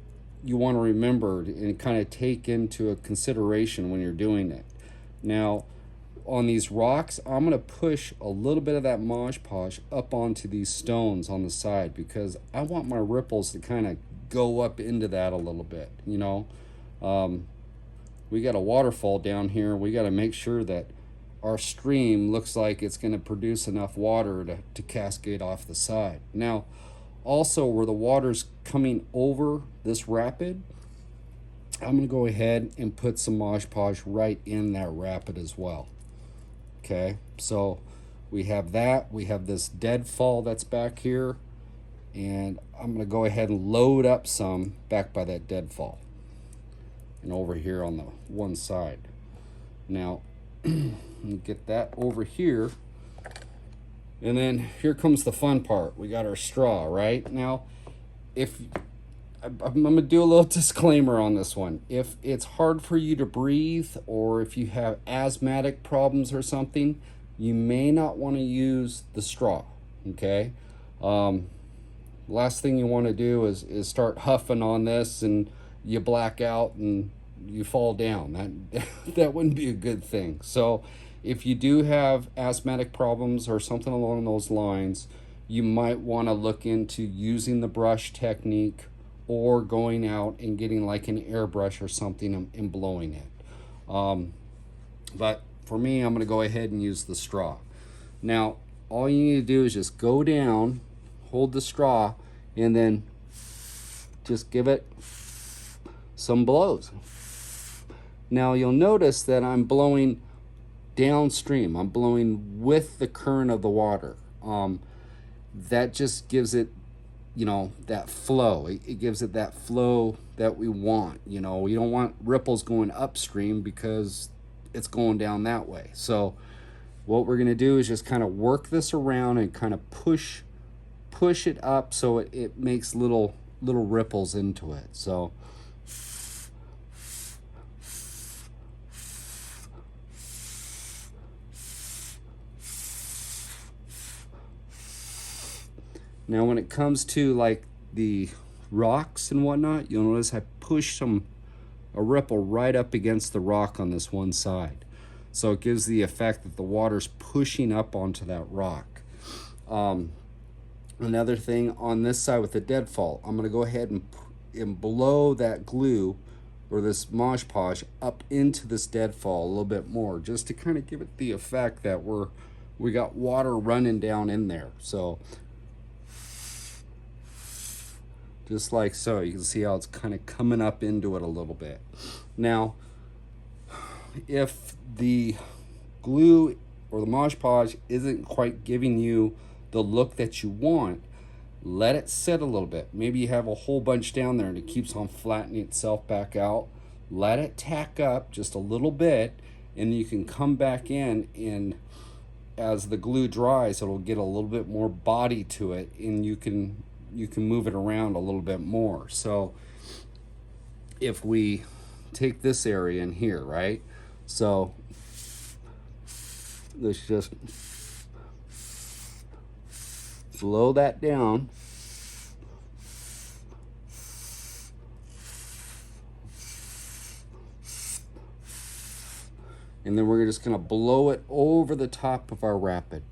want to remember and kind of take into a consideration when you're doing it. Now, on these rocks, I'm going to push a little bit of that Mod Podge up onto these stones on the side because I want my ripples to kind of go up into that a little bit, you know. We got a waterfall down here. We got to make sure that our stream looks like it's going to produce enough water to cascade off the side. Now, also where the water's coming over this rapid, I'm going to go ahead and put some Mod Podge right in that rapid as well. Okay, so we have that. We have this deadfall that's back here, and I'm going to go ahead and load up some back by that deadfall and over here on the one side. Now, get that over here, and then here comes the fun part. We got our straw, right? Now, if I'm going to do a little disclaimer on this one. If it's hard for you to breathe or if you have asthmatic problems or something, you may not want to use the straw, okay? Last thing you want to do is start huffing on this and you black out and you fall down. That wouldn't be a good thing. So if you do have asthmatic problems or something along those lines, you might want to look into using the brush technique or going out and getting like an airbrush or something and blowing it. But for me, I'm going to go ahead and use the straw. Now, all you need to do is just go down, hold the straw, and then just give it some blows. Now, you'll notice that I'm blowing downstream. I'm blowing with the current of the water. That just gives it, you know, that flow. It gives it that flow that we want. You know, we don't want ripples going upstream because it's going down that way. So what we're going to do is just kind of work this around and kind of push it up so it makes little ripples into it. So now when it comes to like the rocks and whatnot, you'll notice I push a ripple right up against the rock on this one side. So it gives the effect that the water's pushing up onto that rock. Another thing on this side with the deadfall, I'm gonna go ahead and blow that glue or this Mod Podge up into this deadfall a little bit more, just to kind of give it the effect that we got water running down in there. So just like so, you can see how it's kind of coming up into it a little bit. Now, if the glue or the Mod Podge isn't quite giving you the look that you want, let it sit a little bit. Maybe you have a whole bunch down there and it keeps on flattening itself back out. Let it tack up just a little bit, and you can come back in, and as the glue dries, it'll get a little bit more body to it, and you can move it around a little bit more. So if we take this area in here, right? So let's just slow that down. And then we're just going to blow it over the top of our rapid.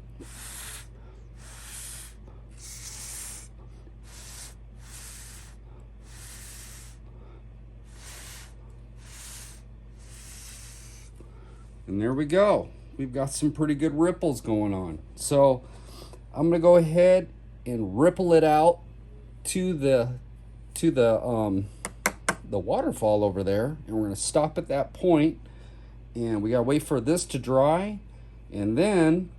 And there we go. We've got some pretty good ripples going on. So I'm going to go ahead and ripple it out to the waterfall over there, and we're going to stop at that point, and we got to wait for this to dry, and then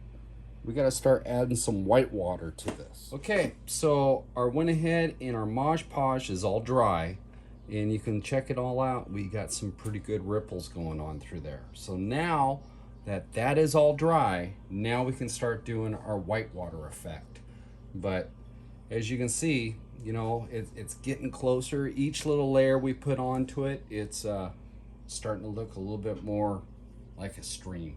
we got to start adding some whitewater to this. Okay, so I went ahead and our Mod Podge is all dry, and you can check it all out. We got some pretty good ripples going on through there. So now that is all dry, now we can start doing our whitewater effect. But as you can see, you know, it's getting closer. Each little layer we put onto it, it's starting to look a little bit more like a stream.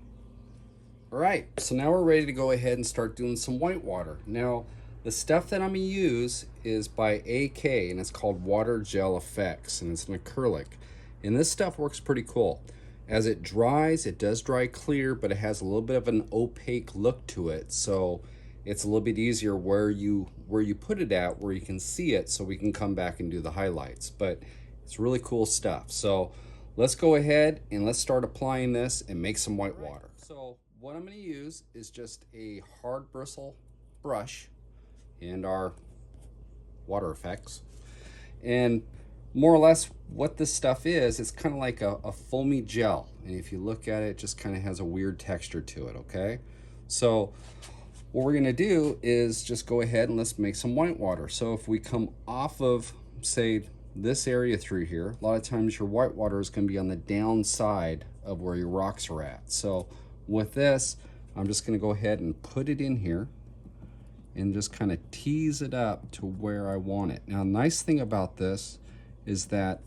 All right, so now we're ready to go ahead and start doing some whitewater. Now, the stuff that I'm gonna use is by AK, and it's called Water Gel Effects, and it's an acrylic. And this stuff works pretty cool. As it dries, it does dry clear, but it has a little bit of an opaque look to it. So it's a little bit easier where you put it at, where you can see it, so we can come back and do the highlights. But it's really cool stuff. So let's go ahead and let's start applying this and make some whitewater. So what I'm going to use is just a hard bristle brush and our water effects. And more or less what this stuff is, it's kind of like a foamy gel. And if you look at it, it just kind of has a weird texture to it, okay? So what we're gonna do is just go ahead and let's make some whitewater. So if we come off of, say, this area through here, a lot of times your whitewater is gonna be on the downside of where your rocks are at. So with this, I'm just gonna go ahead and put it in here and just kind of tease it up to where I want it. Now, nice thing about this is that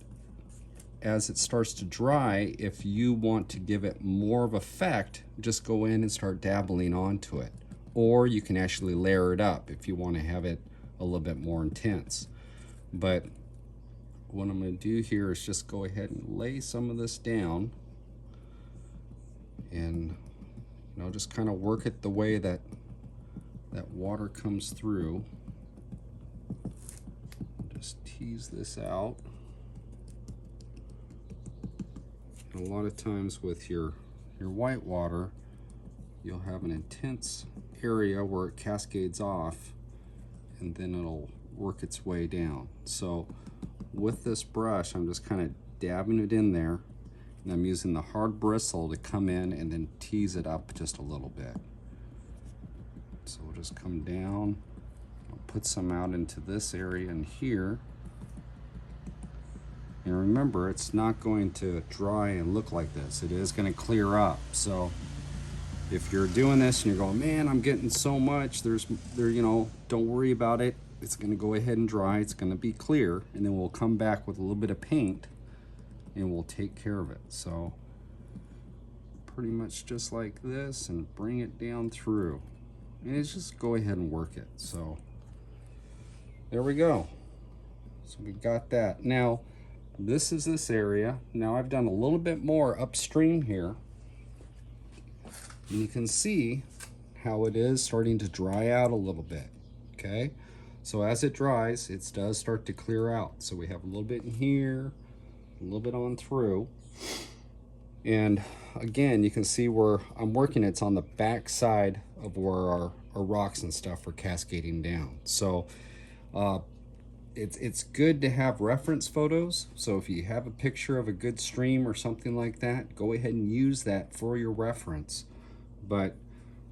as it starts to dry, if you want to give it more of effect, just go in and start dabbling onto it. Or you can actually layer it up if you want to have it a little bit more intense. But what I'm going to do here is just go ahead and lay some of this down and, you know, just kind of work it the way that water comes through. Just tease this out. And a lot of times with your white water, you'll have an intense area where it cascades off and then it'll work its way down. So with this brush, I'm just kind of dabbing it in there, and I'm using the hard bristle to come in and then tease it up just a little bit. So we'll just come down, I'll put some out into this area and here. And remember, it's not going to dry and look like this. It is going to clear up. So if you're doing this and you're going, man, I'm getting so much, you know, don't worry about it. It's going to go ahead and dry. It's going to be clear. And then we'll come back with a little bit of paint and we'll take care of it. So pretty much just like this and bring it down through. And it's just go ahead and work it. So there we go. So we got that. Now, this is this area. Now I've done a little bit more upstream here. And you can see how it is starting to dry out a little bit, okay? So as it dries, it does start to clear out. So we have a little bit in here, a little bit on through. And again, you can see where I'm working, it's on the back side of where our rocks and stuff are cascading down. So it's good to have reference photos. So if you have a picture of a good stream or something like that, go ahead and use that for your reference. But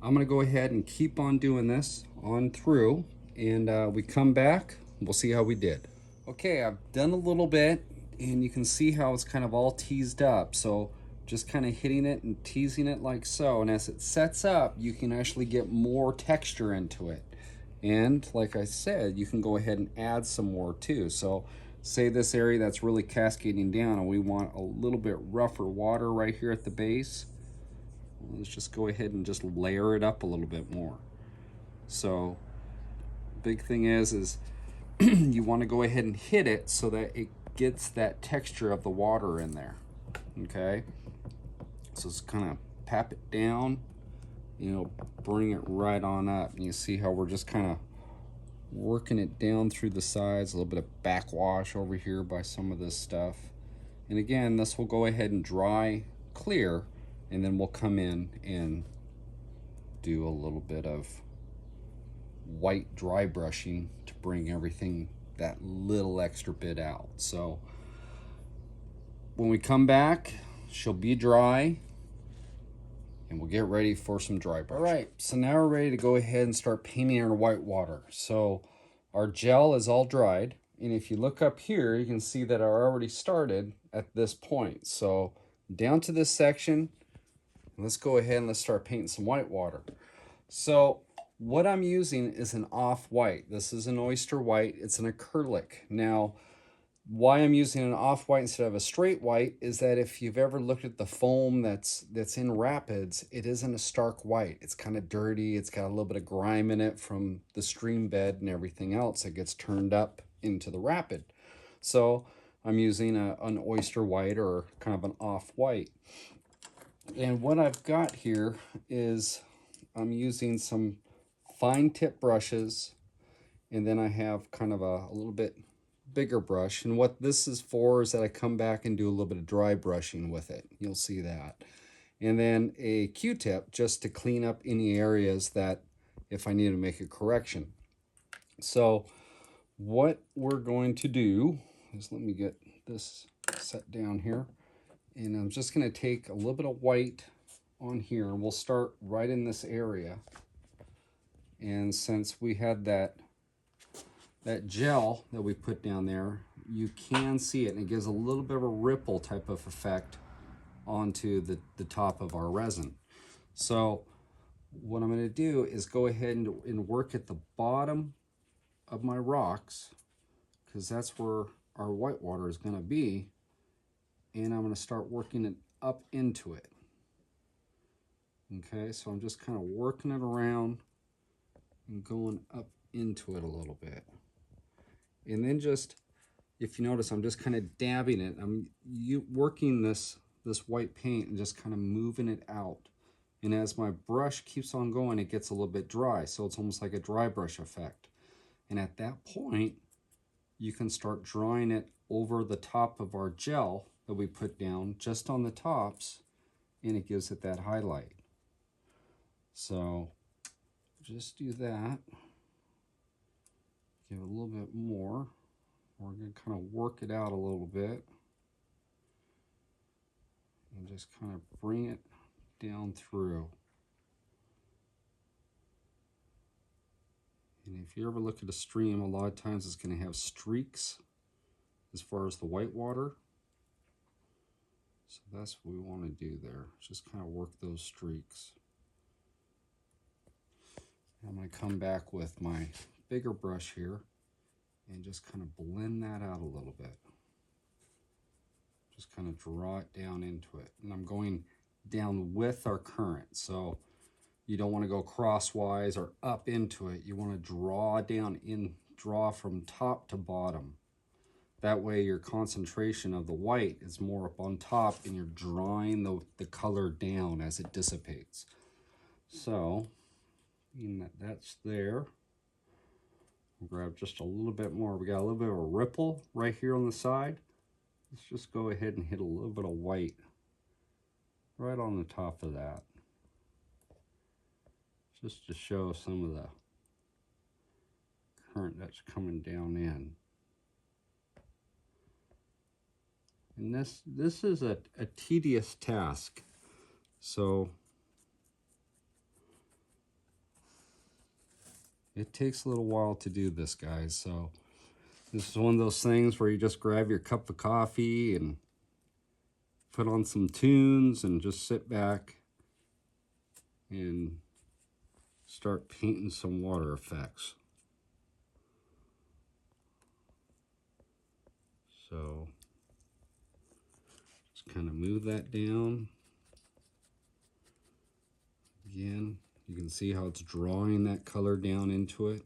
I'm gonna go ahead and keep on doing this on through, and we come back, we'll see how we did. Okay, I've done a little bit, and you can see how it's kind of all teased up. So just kind of hitting it and teasing it like so, and as it sets up, you can actually get more texture into it. And like I said, you can go ahead and add some more too. So say this area that's really cascading down and we want a little bit rougher water right here at the base. Let's just go ahead and just layer it up a little bit more. So big thing is you want to go ahead and hit it so that it gets that texture of the water in there. Okay, so it's kind of pap it down, you know, bring it right on up. And you see how we're just kind of working it down through the sides, a little bit of backwash over here by some of this stuff. And again, this will go ahead and dry clear, and then we'll come in and do a little bit of white dry brushing to bring everything that little extra bit out. So when we come back, she'll be dry and we'll get ready for some dry brush. All right, so now we're ready to go ahead and start painting our white water. So our gel is all dried, and if you look up here, you can see that I already started at this point. So down to this section, let's go ahead and let's start painting some white water. So What I'm using is an off-white. This is an oyster white. It's an acrylic. Now, why I'm using an off-white instead of a straight white is that if you've ever looked at the foam that's in rapids, it isn't a stark white. It's kind of dirty. It's got a little bit of grime in it from the stream bed and everything else that gets turned up into the rapid. So I'm using an oyster white or kind of an off-white. And what I've got here is I'm using some fine tip brushes, and then I have kind of a little bit bigger brush. And what this is for is that I come back and do a little bit of dry brushing with it. You'll see that. And then a Q-tip just to clean up any areas that if I need to make a correction. So what we're going to do is, let me get this set down here. And I'm just going to take a little bit of white on here. We'll start right in this area. And since we had that gel that we put down there, you can see it, and it gives a little bit of a ripple type of effect onto the top of our resin. So what I'm going to do is go ahead and work at the bottom of my rocks, because that's where our whitewater is going to be, and I'm going to start working it up into it. Okay, so I'm just kind of working it around and going up into it a little bit. And then just, if you notice, I'm just kind of dabbing it. I'm working this white paint and just kind of moving it out. And as my brush keeps on going, it gets a little bit dry. So it's almost like a dry brush effect. And at that point, you can start drawing it over the top of our gel that we put down, just on the tops, and it gives it that highlight. So just do that. Give it a little bit more. We're going to kind of work it out a little bit and just kind of bring it down through. And if you ever look at a stream, a lot of times it's going to have streaks as far as the white water. So that's what we want to do there. Just kind of work those streaks. I'm going to come back with my bigger brush here and just kind of blend that out a little bit. Just kind of draw it down into it. And I'm going down with our current. So you don't want to go crosswise or up into it. You want to draw down in, draw from top to bottom. That way your concentration of the white is more up on top and you're drawing the color down as it dissipates. So, being that that's there, I'll grab just a little bit more. We got a little bit of a ripple right here on the side. Let's just go ahead and hit a little bit of white right on the top of that, just to show some of the current that's coming down in. And this is a tedious task, so it takes a little while to do this, guys. So this is one of those things where you just grab your cup of coffee and put on some tunes and just sit back and start painting some water effects. So just kind of move that down. Again, you can see how it's drawing that color down into it.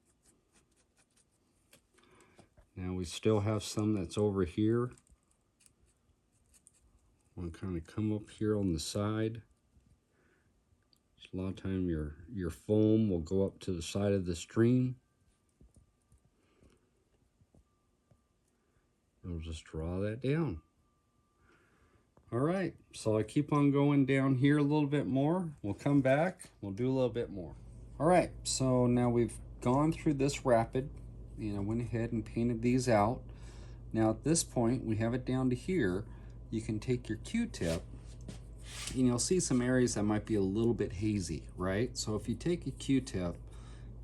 Now we still have some that's over here. I'm going to kind of come up here on the side. A lot of time your foam will go up to the side of the stream. And we'll just draw that down. All right, so I keep on going down here a little bit more. We'll come back, we'll do a little bit more. All right, so now we've gone through this rapid, and I went ahead and painted these out. Now at this point, we have it down to here. You can take your Q-tip, and you'll see some areas that might be a little bit hazy, right? So if you take a Q-tip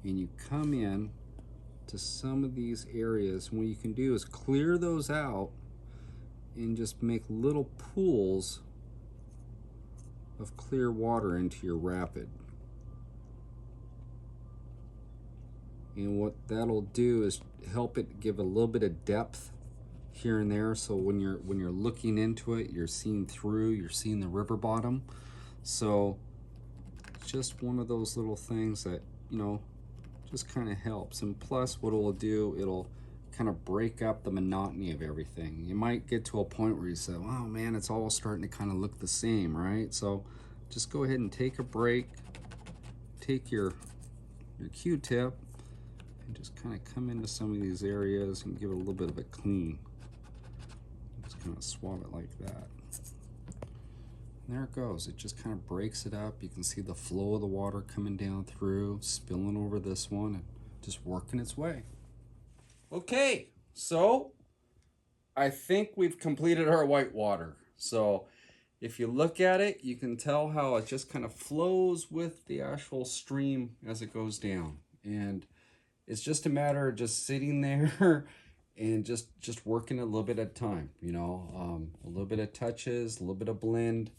and you come in to some of these areas, and what you can do is clear those out and just make little pools of clear water into your rapid. And what that'll do is help it give a little bit of depth here and there, so when you're looking into it, you're seeing through, you're seeing the river bottom. So just one of those little things that, you know, just kind of helps. And plus what it'll do, it'll kind of break up the monotony of everything. You might get to a point where you say, oh man, it's all starting to kind of look the same, right? So just go ahead and take a break, take your Q-tip, and just kind of come into some of these areas and give it a little bit of a clean. Just kind of swab it like that. And there it goes. It just kind of breaks it up. You can see the flow of the water coming down through, spilling over this one, and just working its way. Okay, so I think we've completed our whitewater. So if you look at it, you can tell how it just kind of flows with the actual stream as it goes down. And it's just a matter of just sitting there and just working a little bit at a time, you know, a little bit of touches, a little bit of blend.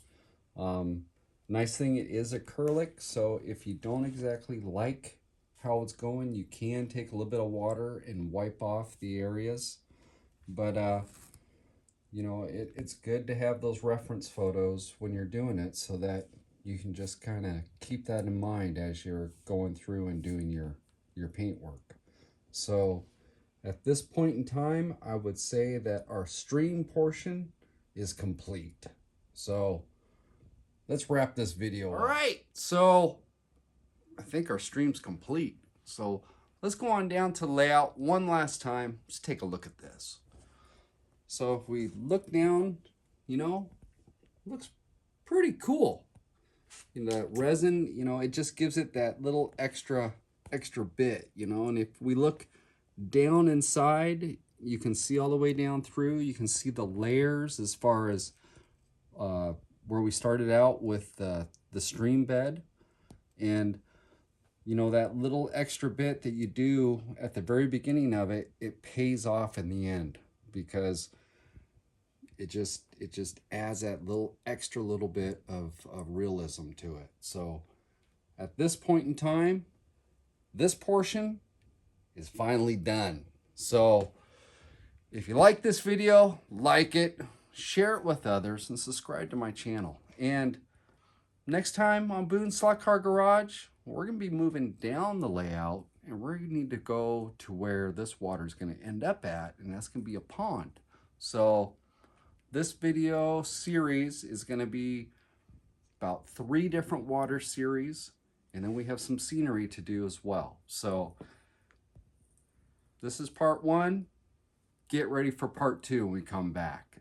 Nice thing, it is acrylic, so if you don't exactly like how it's going, you can take a little bit of water and wipe off the areas. But you know, it's good to have those reference photos when you're doing it, so that you can just kind of keep that in mind as you're going through and doing your paint work. So at this point in time, I would say that our stream portion is complete. So let's wrap this video up. All right, so I think our stream's complete. So let's go on down to layout one last time. Let's take a look at this. So if we look down, you know, it looks pretty cool. And the resin, you know, it just gives it that little extra bit, you know. And if we look down inside, you can see all the way down through. You can see the layers as far as where we started out with the stream bed. And you know, that little extra bit that you do at the very beginning of it, it pays off in the end, because it just adds that little extra little bit of realism to it. So at this point in time, this portion is finally done. So if you like this video, like it, share it with others, and subscribe to my channel. And next time on Boone's Slot Car Garage, we're going to be moving down the layout, and we're going to need to go to where this water is going to end up at, and that's going to be a pond. So this video series is going to be about 3 different water series, and then we have some scenery to do as well. So this is part 1. Get ready for part 2 when we come back.